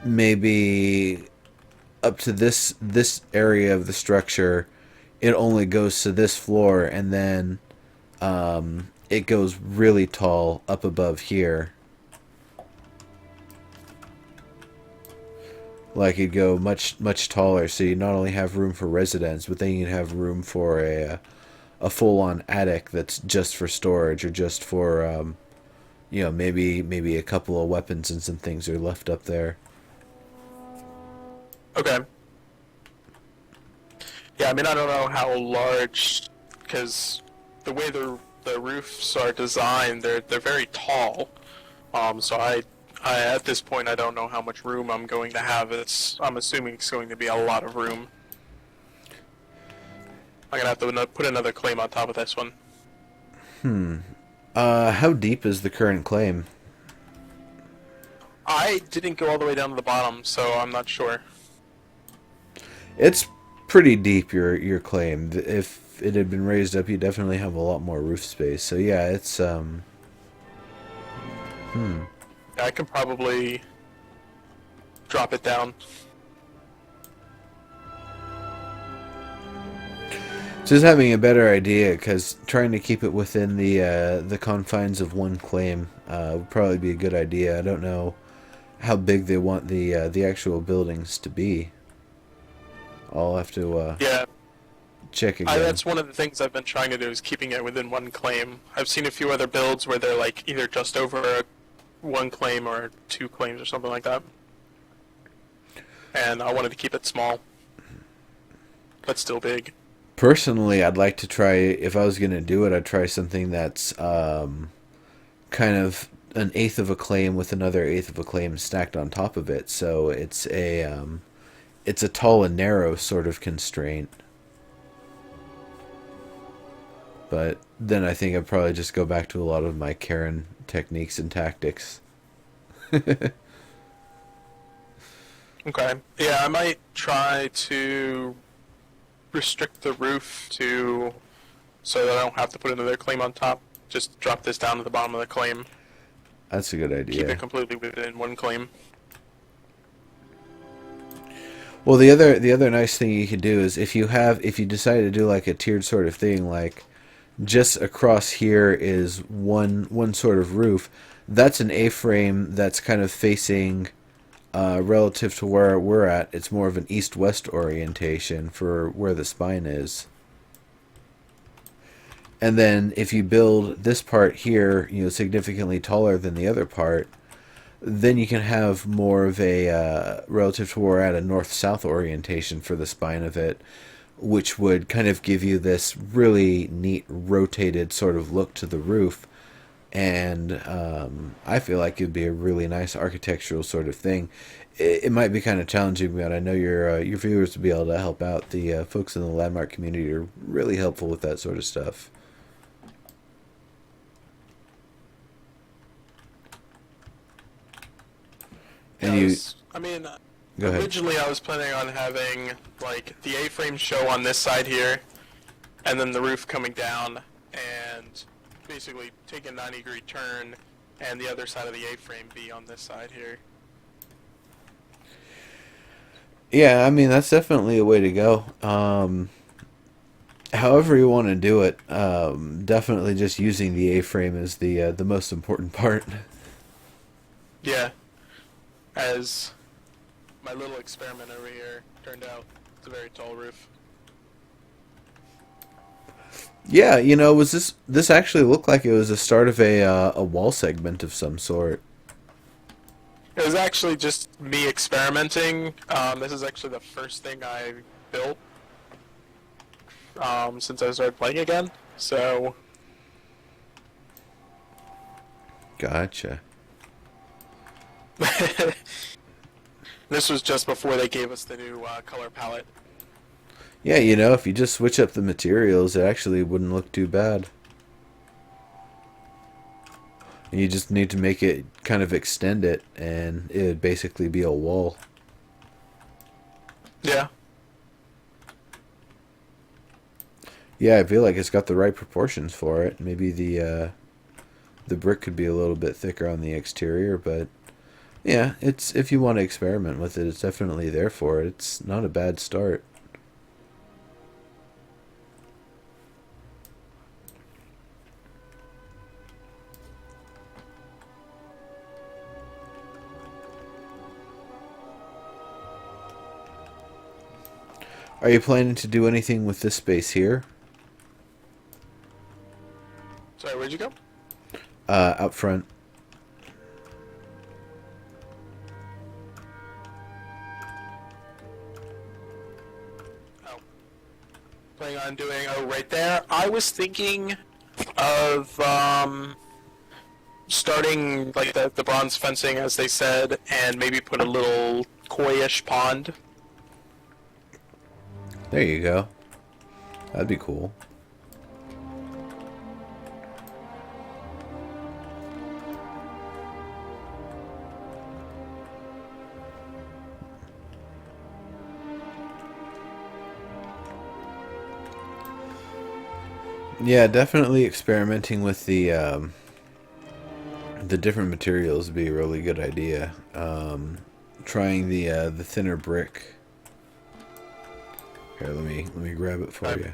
Speaker 1: maybe up to this area of the structure, it only goes to this floor, and then it goes really tall up above here. Like, it'd go much taller, so you not only have room for residence, but then you'd have room for a full-on attic that's just for storage, or just for you know, maybe a couple of weapons and some things are left up there.
Speaker 2: Okay. Yeah, I mean, I don't know how large, because the way the roofs are designed, they're very tall. So I at this point I don't know how much room I'm going to have. I'm assuming it's going to be a lot of room. I'm gonna have to put another claim on top of this one.
Speaker 1: How deep is the current claim?
Speaker 2: I didn't go all the way down to the bottom, so I'm not sure.
Speaker 1: It's pretty deep, your claim. If it had been raised up, you definitely have a lot more roof space. So yeah, it's
Speaker 2: I can probably drop it down.
Speaker 1: just having a better idea, because trying to keep it within the confines of one claim would probably be a good idea. I don't know how big they want the actual buildings to be. I'll have to
Speaker 2: Yeah,
Speaker 1: check again.
Speaker 2: that's one of the things I've been trying to do is keeping it within one claim. I've seen a few other builds where they're like either just over one claim or two claims or something like that. And I wanted to keep it small, but still big.
Speaker 1: Personally, I'd like to try, if I was going to do it, I'd try something that's kind of an eighth of a claim with another eighth of a claim stacked on top of it. So it's a tall and narrow sort of constraint. But then I think I'd probably just go back to a lot of my Karen techniques and tactics.
Speaker 2: Okay. Yeah, I might try to restrict the roof to so that I don't have to put another claim on top. Just drop this down to the bottom of the claim.
Speaker 1: That's a good
Speaker 2: Keep
Speaker 1: idea.
Speaker 2: it completely within one claim.
Speaker 1: Well, the other nice thing you could do is if you decide to do like a tiered sort of thing, like just across here is one sort of roof. That's an A-frame that's kind of facing relative to where we're at. It's more of an east-west orientation for where the spine is. And then if you build this part here, significantly taller than the other part, then you can have more of a relative to where we're at a north-south orientation for the spine of it, which would kind of give you this really neat rotated sort of look to the roof. And I feel like it'd be a really nice architectural sort of thing. It might be kind of challenging, but I know your viewers will be able to help out. The folks in the landmark community are really helpful with that sort of stuff. And
Speaker 2: Yeah,
Speaker 1: you
Speaker 2: I mean,
Speaker 1: go ahead.
Speaker 2: originally I was planning on having like the A-frame show on this side here, and then the roof coming down, and basically take a 90-degree turn, and the other side of the A-frame be on this side here.
Speaker 1: Yeah, I mean that's definitely a way to go. However you want to do it, definitely just using the A-frame is the most important part.
Speaker 2: Yeah, as my little experiment over here turned out. It's a very tall roof.
Speaker 1: Yeah, was this actually looked like it was the start of a wall segment of some sort.
Speaker 2: It was actually just me experimenting. This is actually the first thing I built since I started playing again. So,
Speaker 1: Gotcha.
Speaker 2: this was just before they gave us the new color palette.
Speaker 1: Yeah, if you just switch up the materials, it actually wouldn't look too bad. You just need to make it kind of extend it, and it would basically be a wall.
Speaker 2: Yeah.
Speaker 1: Yeah, I feel like it's got the right proportions for it. Maybe the brick could be a little bit thicker on the exterior, but yeah, it's if you want to experiment with it, it's definitely there for it. It's not a bad start. Are you planning to do anything with this space here?
Speaker 2: Sorry, where'd you go?
Speaker 1: Out front.
Speaker 2: Oh, planning on doing. Oh, right there. I was thinking of starting like the bronze fencing, as they said, and maybe put a little koi-ish pond.
Speaker 1: There you go. That'd be cool. Yeah, definitely experimenting with the different materials would be a really good idea. Trying the thinner brick. Here, let me grab it for you.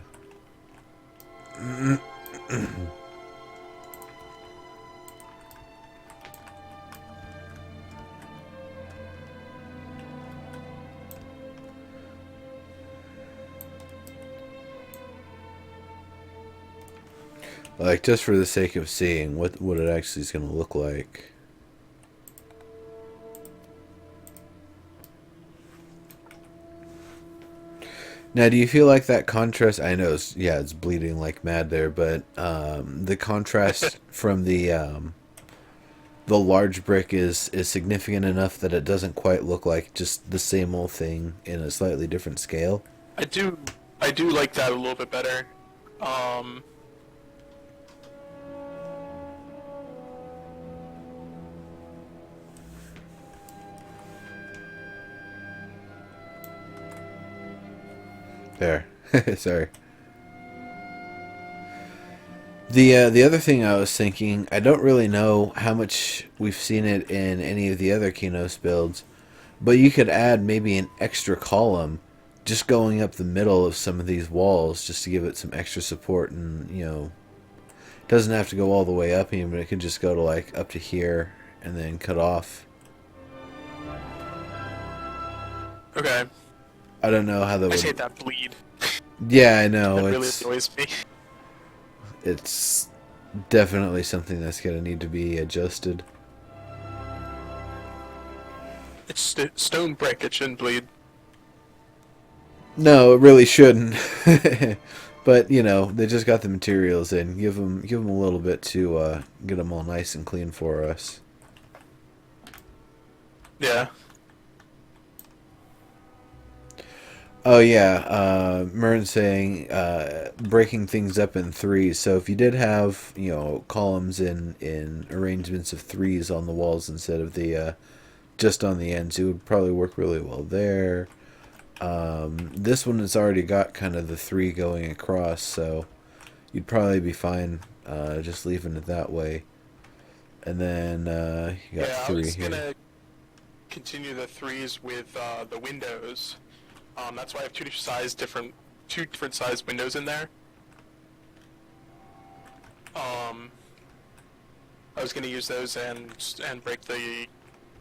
Speaker 1: Like, just for the sake of seeing what it actually is going to look like. Now, do you feel like that contrast? I know, it's bleeding like mad there, but the contrast from the large brick is significant enough that it doesn't quite look like just the same old thing in a slightly different scale.
Speaker 2: I do, I do like that a little bit better. Um,
Speaker 1: There, sorry. The other thing I was thinking, I don't really know how much we've seen it in any of the other Qeynos builds, But you could add maybe an extra column just going up the middle of some of these walls just to give it some extra support, and it doesn't have to go all the way up even, but it could just go to like up to here and then cut off.
Speaker 2: Okay.
Speaker 1: I don't know how that
Speaker 2: I
Speaker 1: would...
Speaker 2: just hate that bleed.
Speaker 1: Yeah, I know.
Speaker 2: That really annoys me.
Speaker 1: It's definitely something that's going to need to be adjusted.
Speaker 2: It's stone brick, it shouldn't bleed.
Speaker 1: No, it really shouldn't. But, they just got the materials in. Give them a little bit to get them all nice and clean for us.
Speaker 2: Yeah.
Speaker 1: Oh yeah, Mern's saying breaking things up in threes. So if you did have columns in arrangements of threes on the walls instead of the just on the ends, it would probably work really well there. This one has already got kind of the three going across, so you'd probably be fine just leaving it that way. And then you got three
Speaker 2: I was
Speaker 1: here.
Speaker 2: gonna continue the threes with the windows. That's why I have two different size windows in there. I was gonna use those and break the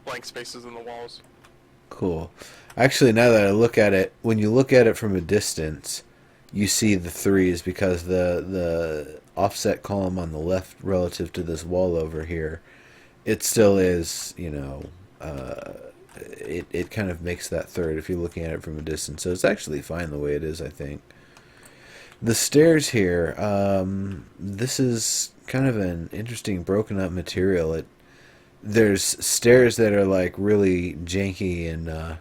Speaker 2: blank spaces in the walls.
Speaker 1: Cool. Actually, now that I look at it, when you look at it from a distance, you see the threes because the offset column on the left relative to this wall over here, it still is, it kind of makes that third if you're looking at it from a distance. So it's actually fine the way it is, I think. The stairs here, this is kind of an interesting broken up material. There's stairs that are like really janky and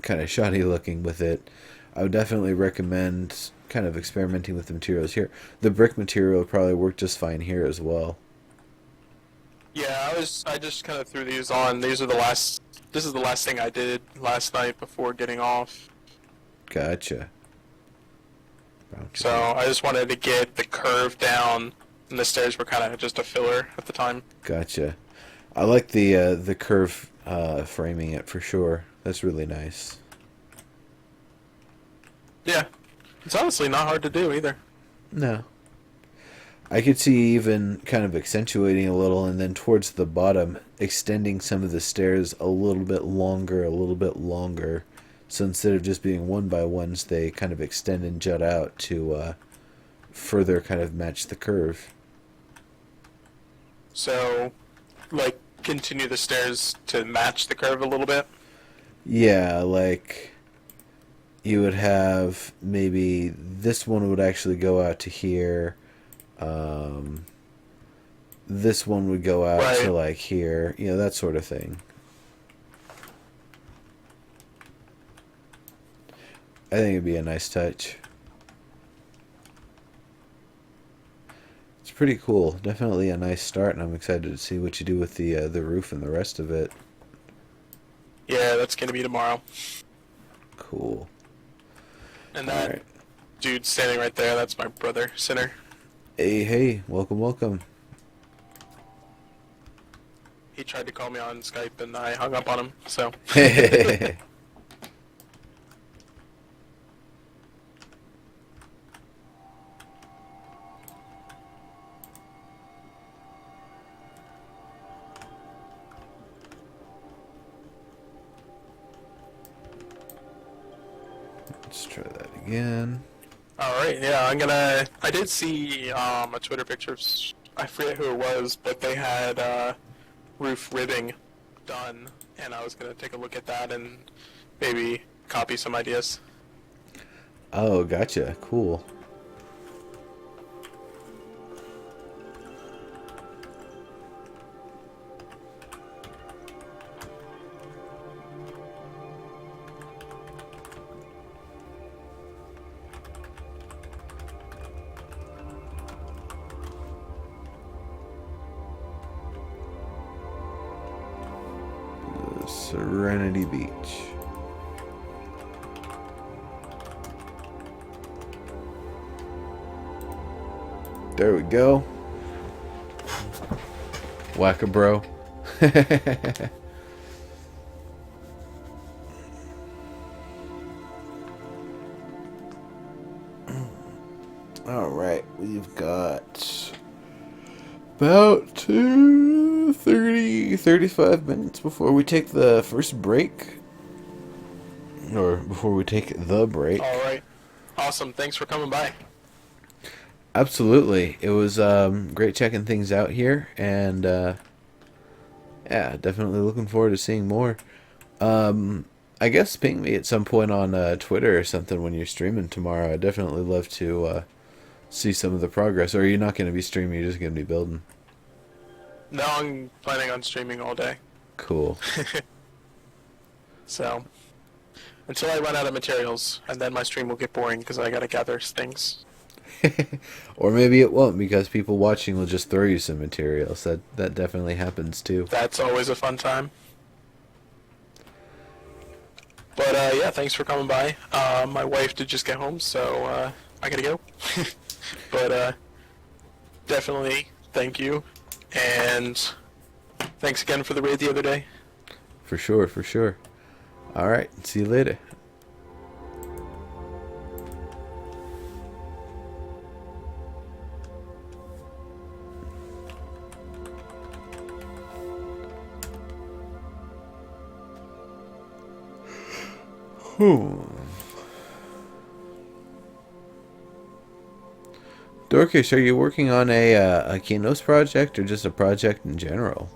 Speaker 1: kind of shoddy looking with it. I would definitely recommend kind of experimenting with the materials here. The brick material would probably work just fine here as well.
Speaker 2: Yeah, I just kind of threw these on. This is the last thing I did last night before getting off.
Speaker 1: Gotcha.
Speaker 2: So I just wanted to get the curve down, and the stairs were kind of just a filler at the time.
Speaker 1: Gotcha. I like the curve framing it for sure. That's really nice.
Speaker 2: Yeah, it's honestly not hard to do either.
Speaker 1: No. I could see even kind of accentuating a little, and then towards the bottom, extending some of the stairs a little bit longer. So instead of just being one by ones, they kind of extend and jut out to further kind of match the curve.
Speaker 2: So, like, continue the stairs to match the curve a little bit?
Speaker 1: Yeah, like you would have maybe this one would actually go out to here. This one would go out to like here, that sort of thing. I think it'd be a nice touch. It's pretty cool. Definitely a nice start, and I'm excited to see what you do with the roof and the rest of it.
Speaker 2: Yeah, that's gonna be tomorrow.
Speaker 1: Cool.
Speaker 2: And that dude standing right there, that's my brother, Sinner.
Speaker 1: Hey, welcome.
Speaker 2: He tried to call me on Skype, and I hung up on him, so.
Speaker 1: Let's try that again.
Speaker 2: Alright, yeah, I did see a Twitter picture of, I forget who it was, but they had roof ribbing done, and I was gonna take a look at that and maybe copy some ideas.
Speaker 1: Oh, gotcha. Cool. Serenity Beach. There we go. Whack-a-bro. All right, we've got about 35 minutes before we take the first break. Or before we take the break.
Speaker 2: All right. Awesome. Thanks for coming by.
Speaker 1: Absolutely. It was great checking things out here, and yeah, definitely looking forward to seeing more. I guess ping me at some point on Twitter or something when you're streaming tomorrow. I'd definitely love to see some of the progress. Or are you not going to be streaming, you're just going to be building?
Speaker 2: No, I'm planning on streaming all day.
Speaker 1: Cool.
Speaker 2: So, until I run out of materials, and then my stream will get boring because I gotta gather things.
Speaker 1: Or maybe it won't because people watching will just throw you some materials. That definitely happens too.
Speaker 2: That's always a fun time. But yeah, thanks for coming by. My wife did just get home, so I gotta go. But definitely thank you, and thanks again for the raid the other day.
Speaker 1: For sure, for sure. All right, see you later. Dorcas, are you working on a Qeynos project or just a project in general?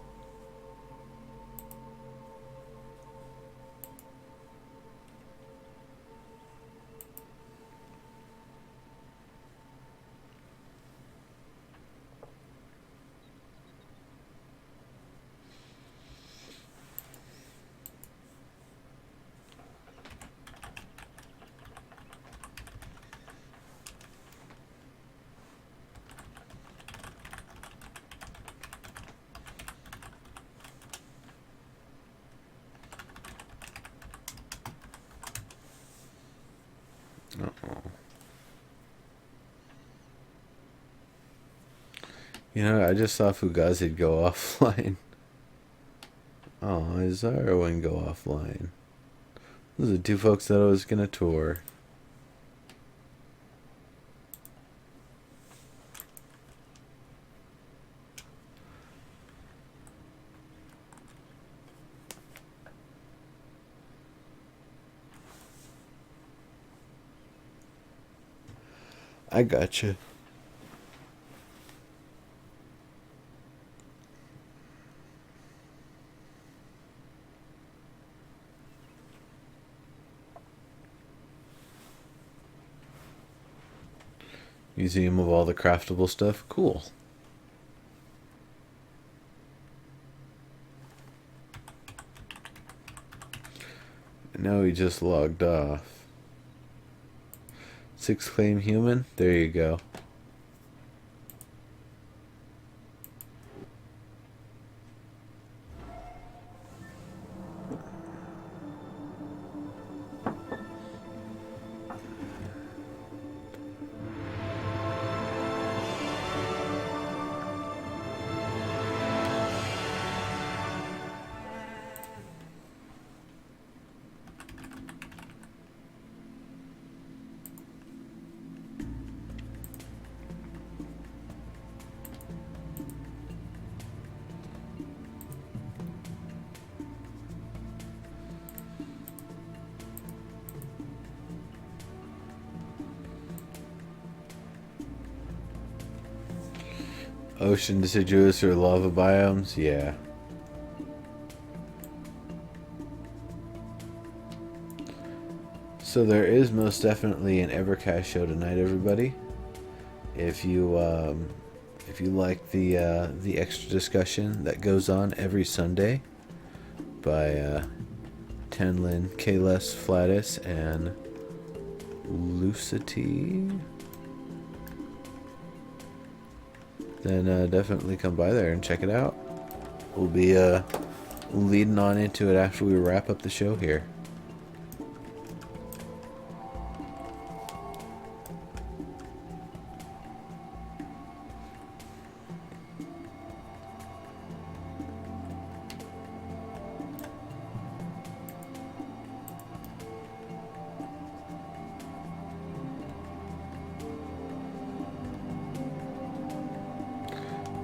Speaker 1: Uh-oh. You know, I just saw Fugazi go offline. Oh, Izaro wouldn't go offline. Those are two folks that I was gonna tour. I gotcha. Museum of all the craftable stuff. Cool. No, he just logged off. 6 claim human. There you go. Ocean deciduous or lava biomes? Yeah. So there is most definitely an Evercast show tonight, everybody. If you like the extra discussion that goes on every Sunday by Tenlin, Qeynos, Flatus, and Lucity, then definitely come by there and check it out. We'll be leading on into it after we wrap up the show here.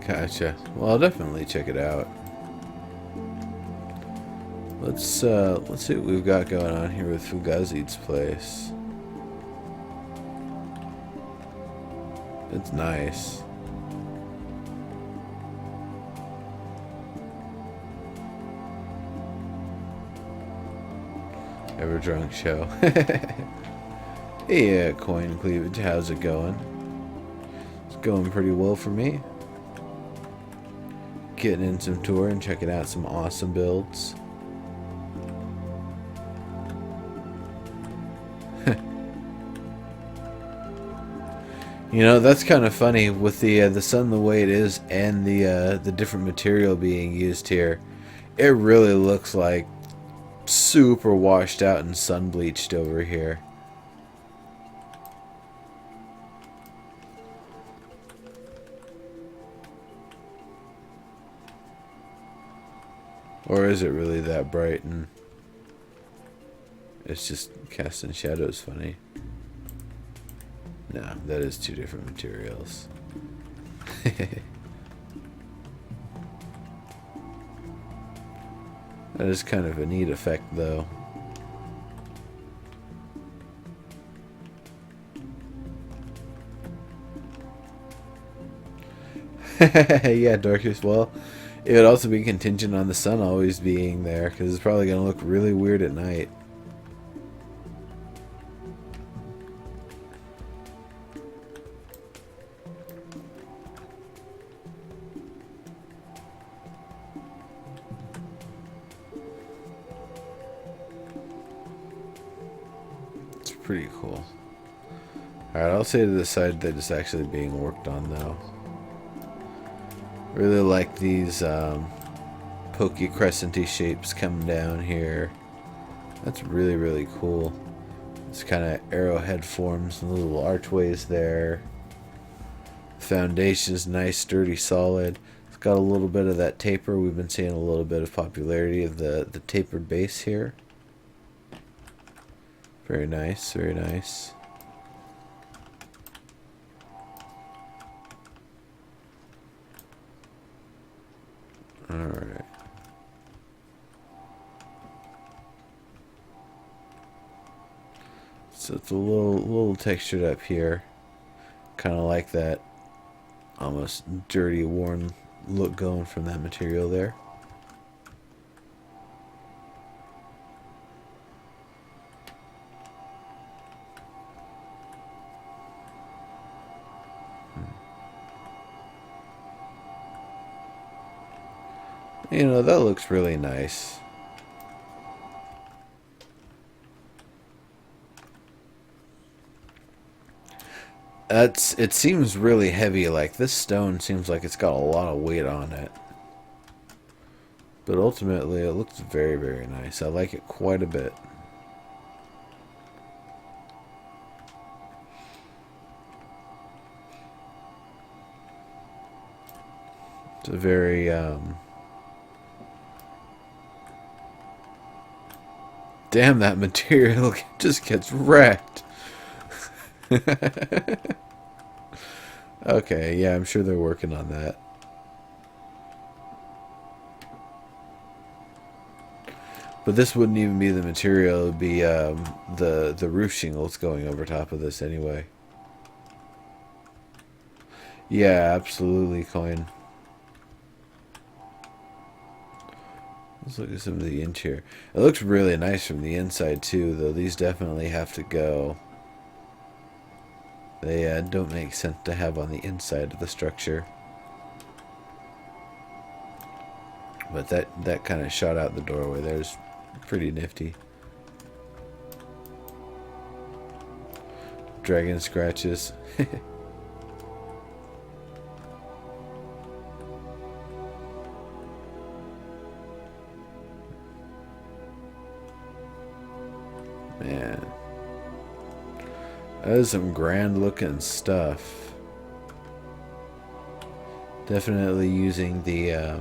Speaker 1: Gotcha. Well, I'll definitely check it out. Let's see what we've got going on here with Fugazi's place. It's nice. Ever drunk show. Yeah, coin cleavage. How's it going? It's going pretty well for me. Getting in some tour and checking out some awesome builds. You know, that's kind of funny with the sun the way it is and the different material being used here. It really looks like super washed out and sun bleached over here. Or is it really that bright and it's just casting shadows funny? No, that is two different materials. That is kind of a neat effect, though. Yeah, Dorcas. Well, it would also be contingent on the sun always being there, because it's probably going to look really weird at night. Pretty cool. Alright, I'll say to the side that it's actually being worked on, though. Really like these pokey crescenty shapes coming down here. That's really, really cool. It's kind of arrowhead forms and little archways there. Foundation's nice, sturdy, solid. It's got a little bit of that taper. We've been seeing a little bit of popularity of the tapered base here. Very nice, very nice. Alright. So it's a little textured up here. Kind of like that almost dirty, worn look going from that material there. You know, that looks really nice. It seems really heavy. Like, this stone seems like it's got a lot of weight on it. But ultimately, it looks very, very nice. I like it quite a bit. It's a very, damn, that material just gets wrecked. Okay, yeah, I'm sure they're working on that. But this wouldn't even be the material. It would be the roof shingles going over top of this anyway. Yeah, absolutely, Coin. Let's look at some of the interior. It looks really nice from the inside too, though these definitely have to go. They don't make sense to have on the inside of the structure. But that kind of shot out the doorway there's pretty nifty. Dragon scratches. Man, that is some grand looking stuff. Definitely using the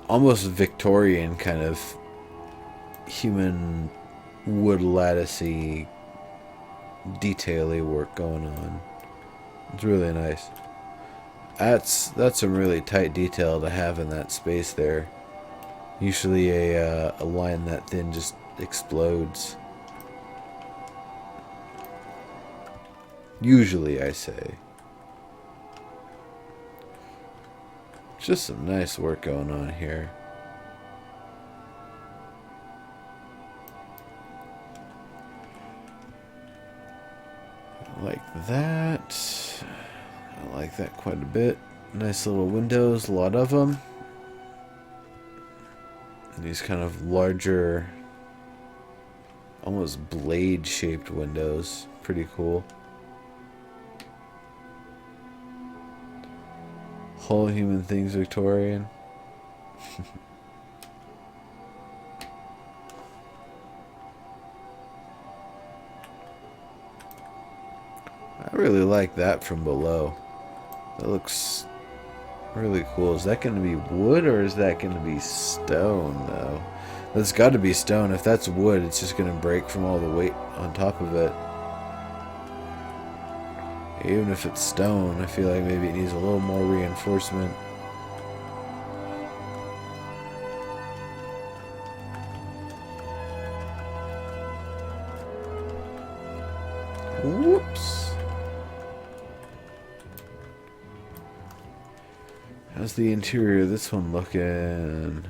Speaker 1: almost Victorian kind of human wood latticey detail-y work going on. It's really nice. That's some really tight detail to have in that space there. Usually a line that thin just explodes. Usually, I say. Just some nice work going on here. Like that. I like that quite a bit. Nice little windows, a lot of them. These kind of larger, almost blade-shaped windows. Pretty cool. Whole human things Victorian. I really like that from below. That looks really cool. Is that going to be wood or is that going to be stone, though? That's got to be stone. If that's wood, it's just going to break from all the weight on top of it. Even if it's stone, I feel like maybe it needs a little more reinforcement. Whoops. How's the interior of this one looking?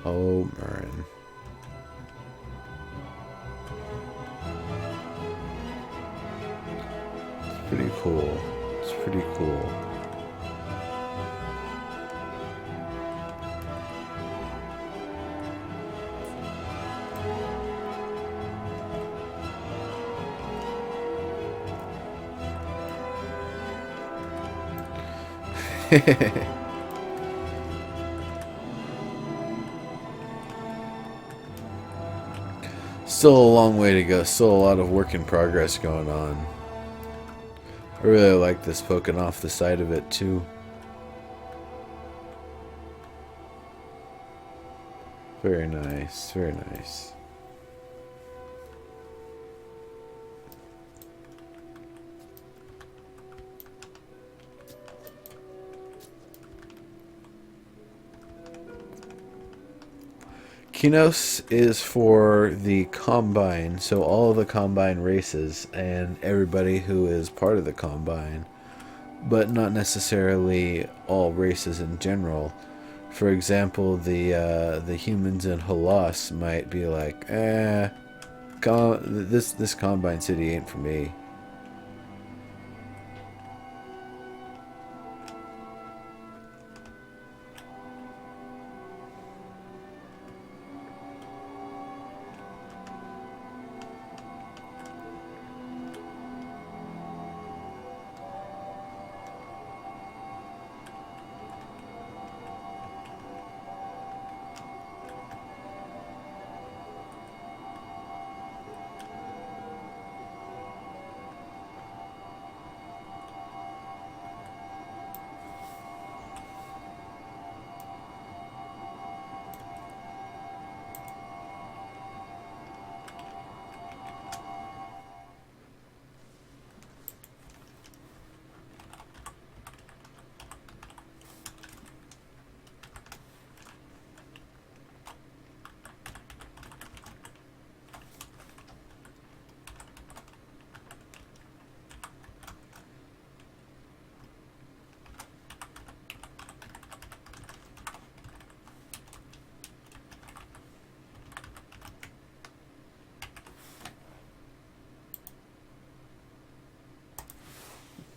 Speaker 1: Oh, Marin. It's pretty cool. It's pretty cool. Still a long way to go. Still a lot of work in progress going on. I really like this poking off the side of it too. Very nice. Very nice. Qeynos is for the Combine, so all of the Combine races and everybody who is part of the Combine, but not necessarily all races in general. For example, the humans in Halas might be like, this Combine city ain't for me.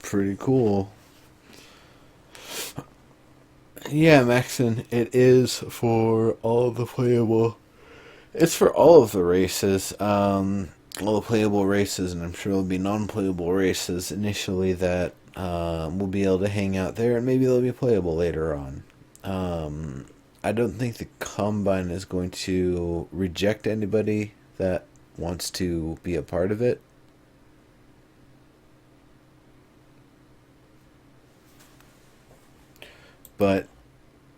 Speaker 1: Pretty cool. Yeah, Maxon, it is for all of the playable. It's for all of the races, all the playable races, and I'm sure there'll be non-playable races initially that will be able to hang out there, and maybe they'll be playable later on. I don't think the Combine is going to reject anybody that wants to be a part of it. But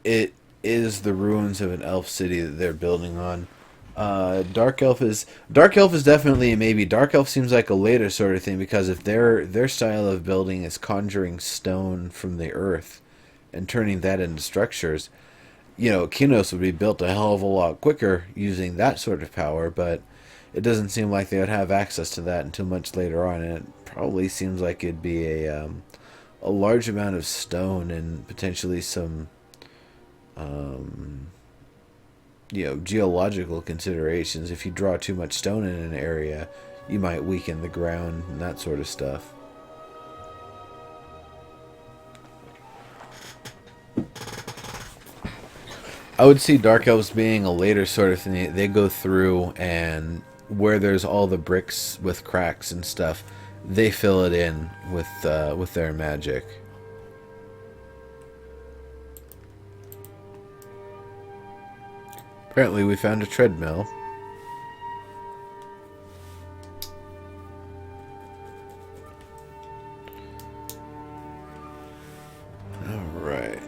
Speaker 1: it is the ruins of an elf city that they're building on. Dark elf is definitely a maybe. Dark elf seems like a later sort of thing because if their style of building is conjuring stone from the earth and turning that into structures, Qeynos would be built a hell of a lot quicker using that sort of power, but it doesn't seem like they would have access to that until much later on, and it probably seems like it'd be a large amount of stone and potentially some um, geological considerations. If you draw too much stone in an area, you might weaken the ground and that sort of stuff. I would see Dark Elves being a later sort of thing. They go through and where there's all the bricks with cracks and stuff, they fill it in with their magic. Apparently, we found a treadmill. All right.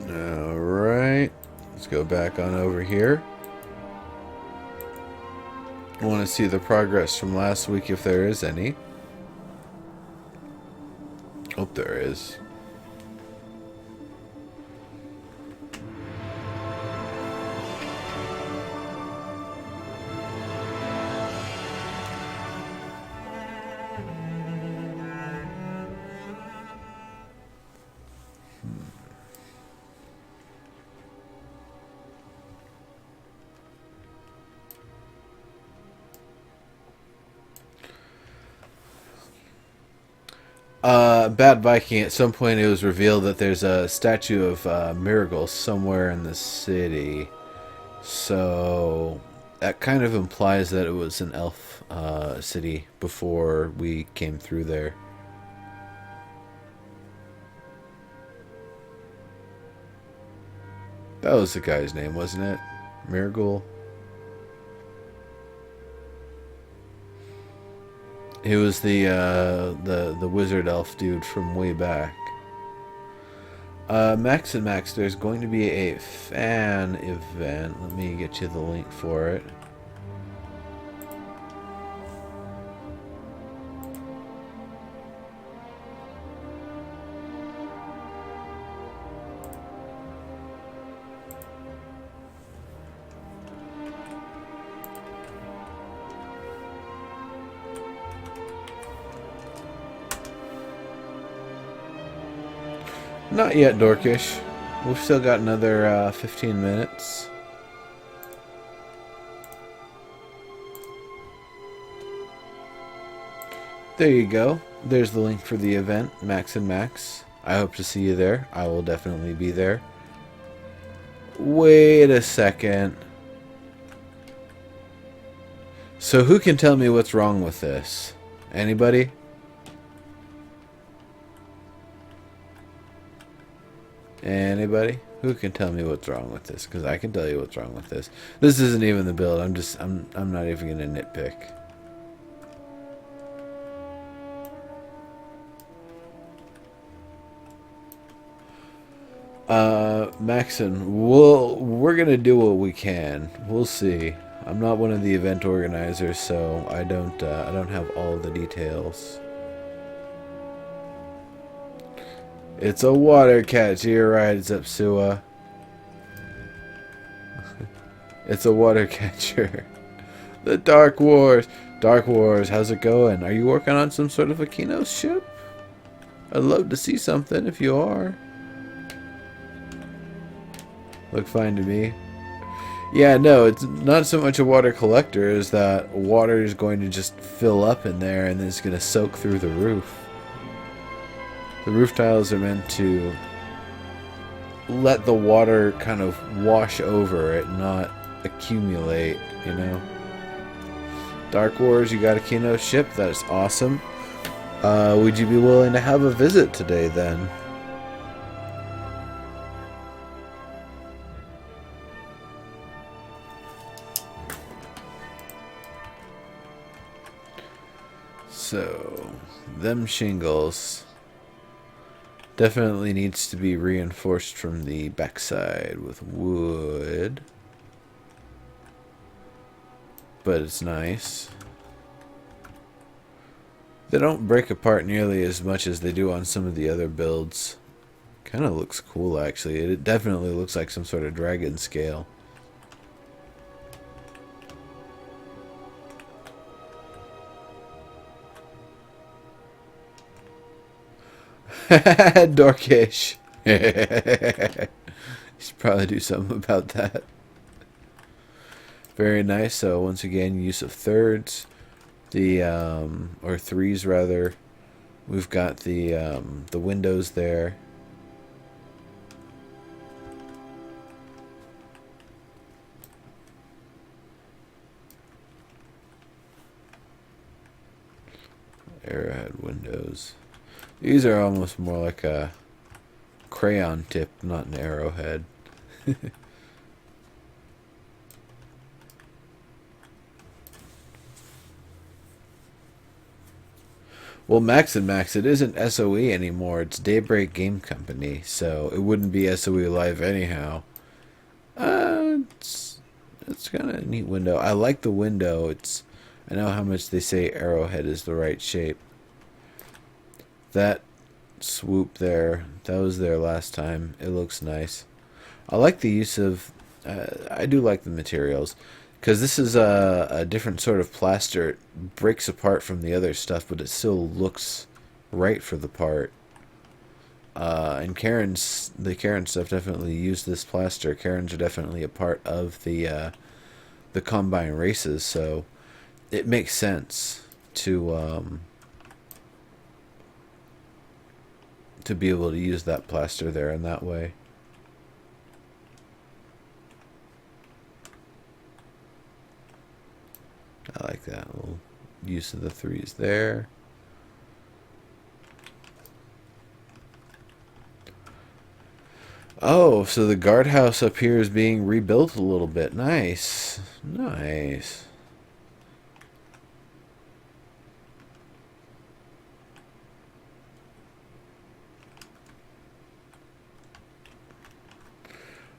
Speaker 1: Alright, let's go back on over here. I want to see the progress from last week if there is any. Hope there is. Bad Viking, at some point it was revealed that there's a statue of Miracle somewhere in the city. So that kind of implies that it was an elf city before we came through there. That was the guy's name, wasn't it? Miracle? He was the wizard elf dude from way back. Max and Max, there's going to be a fan event. Let me get you the link for it. Not yet, Dorkish. We've still got another 15 minutes. There you go. There's the link for the event, Max and Max. I hope to see you there. I will definitely be there. Wait a second. So who can tell me what's wrong with this? Anybody? Anybody? Who can tell me what's wrong with this? Because I can tell you what's wrong with this. This isn't even the build. I'm not even gonna nitpick. Maxon, we're gonna do what we can. We'll see. I'm not one of the event organizers, so I don't have all the details. It's a water catcher. You're right, Zepsua. It's a water catcher. The Dark Wars. Dark Wars, how's it going? Are you working on some sort of a Qeynos ship? I'd love to see something if you are. Look fine to me. Yeah, no, it's not so much a water collector as that water is going to just fill up in there and then it's going to soak through the roof. The roof tiles are meant to let the water kind of wash over it, not accumulate, you know. Dark Wars, you got a Qeynos ship? That is awesome. Would you be willing to have a visit today, then? So, them shingles definitely needs to be reinforced from the backside with wood. But it's nice. They don't break apart nearly as much as they do on some of the other builds. Kind of looks cool, actually. It definitely looks like some sort of dragon scale. Dorkish. Should probably do something about that. Very nice. So once again, use of thirds, the or threes rather. We've got the windows there. Arrowhead windows. These are almost more like a crayon tip, not an arrowhead. Well, Max and Max, it isn't SOE anymore. It's Daybreak Game Company, so it wouldn't be SOE Live anyhow. It's kind of a neat window. I like the window. I know how much they say arrowhead is the right shape. That swoop there, that was there last time. It looks nice. I like the use of. I do like the materials. Because this is a different sort of plaster. It breaks apart from the other stuff, but it still looks right for the part. And the Karen stuff definitely used this plaster. Karens are definitely a part of the Combine races, so it makes sense to be able to use that plaster there in that way. I like that little use of the threes there. Oh, so the guardhouse up here is being rebuilt a little bit. Nice. Nice.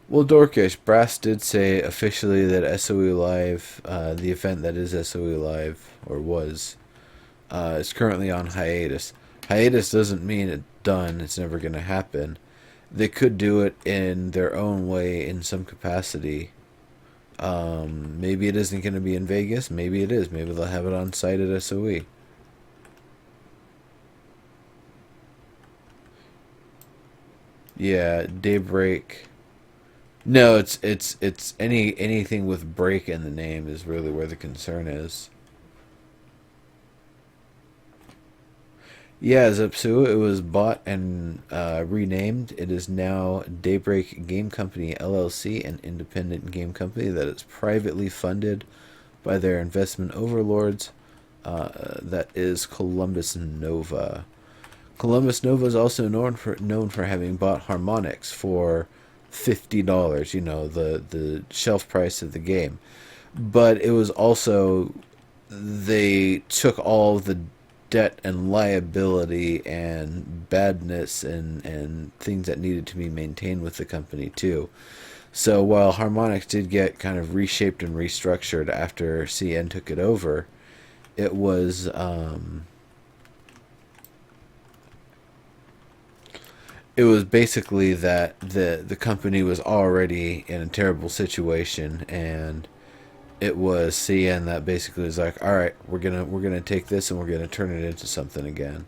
Speaker 1: Well, Dorkish, Brass did say officially that SOE Live, the event that is SOE Live, or was, is currently on hiatus. Hiatus doesn't mean it's done, it's never going to happen. They could do it in their own way in some capacity. Maybe it isn't going to be in Vegas, maybe it is. Maybe they'll have it on site at SOE. Yeah, Daybreak. No, it's anything with break in the name is really where the concern is. Yeah, Zepsu, it was bought and renamed. It is now Daybreak Game Company LLC, an independent game company that is privately funded by their investment overlords. That is Columbus Nova. Columbus Nova is also known for having bought Harmonix for $50. You know, the shelf price of the game, but it was also they took all the debt and liability and badness and things that needed to be maintained with the company too. So while Harmonix did get kind of reshaped and restructured after CN took it over, it was basically that the company was already in a terrible situation, and it was CN that basically was like, all right, we're gonna take this and we're gonna turn it into something again.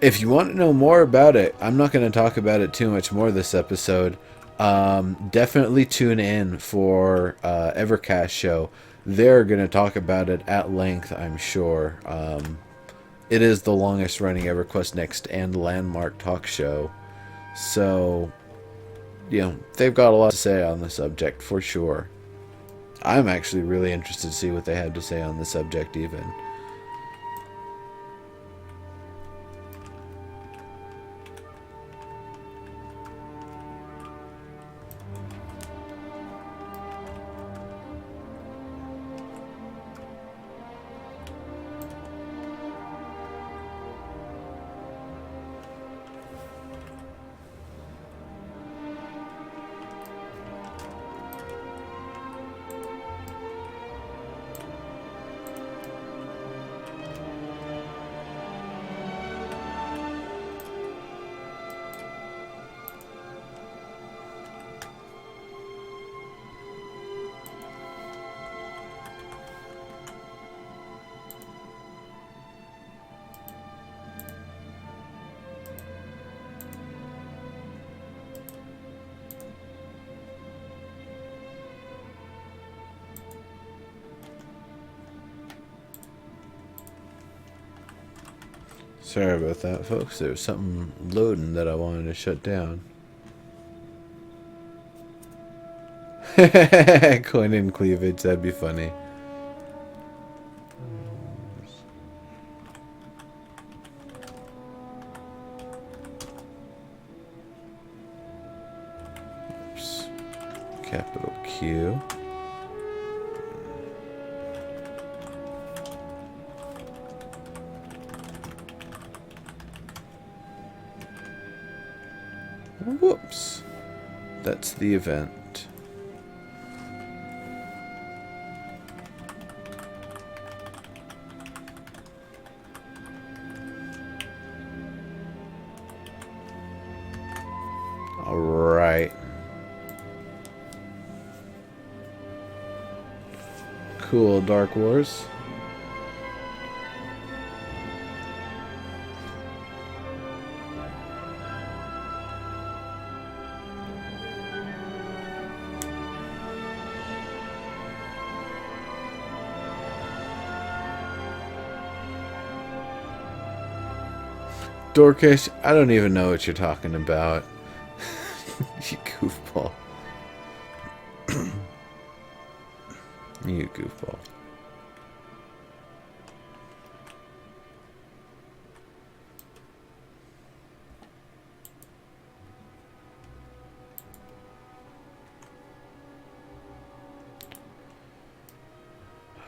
Speaker 1: If you want to know more about it, I'm not going to talk about it too much more this episode. Definitely tune in for Evercast show. They're going to talk about it at length, I'm sure. It is the longest running EverQuest Next and landmark talk show. So, you know, they've got a lot to say on the subject for sure. I'm actually really interested to see what they have to say on the subject even. Sorry about that, folks. There was something loading that I wanted to shut down. Coin and cleavage, that'd be funny. Oops. Capital Q. Whoops. That's the event. All right. Cool, Dark Wars. Dorkish, I don't even know what you're talking about. You goofball. You goofball.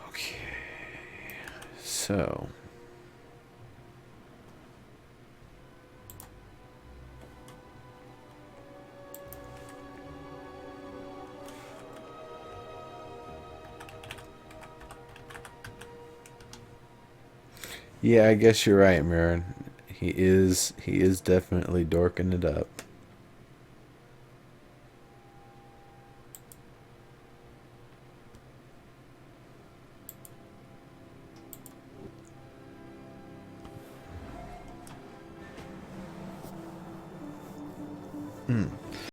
Speaker 1: Okay. So. Yeah, I guess you're right, Mirren. He is definitely dorking it up.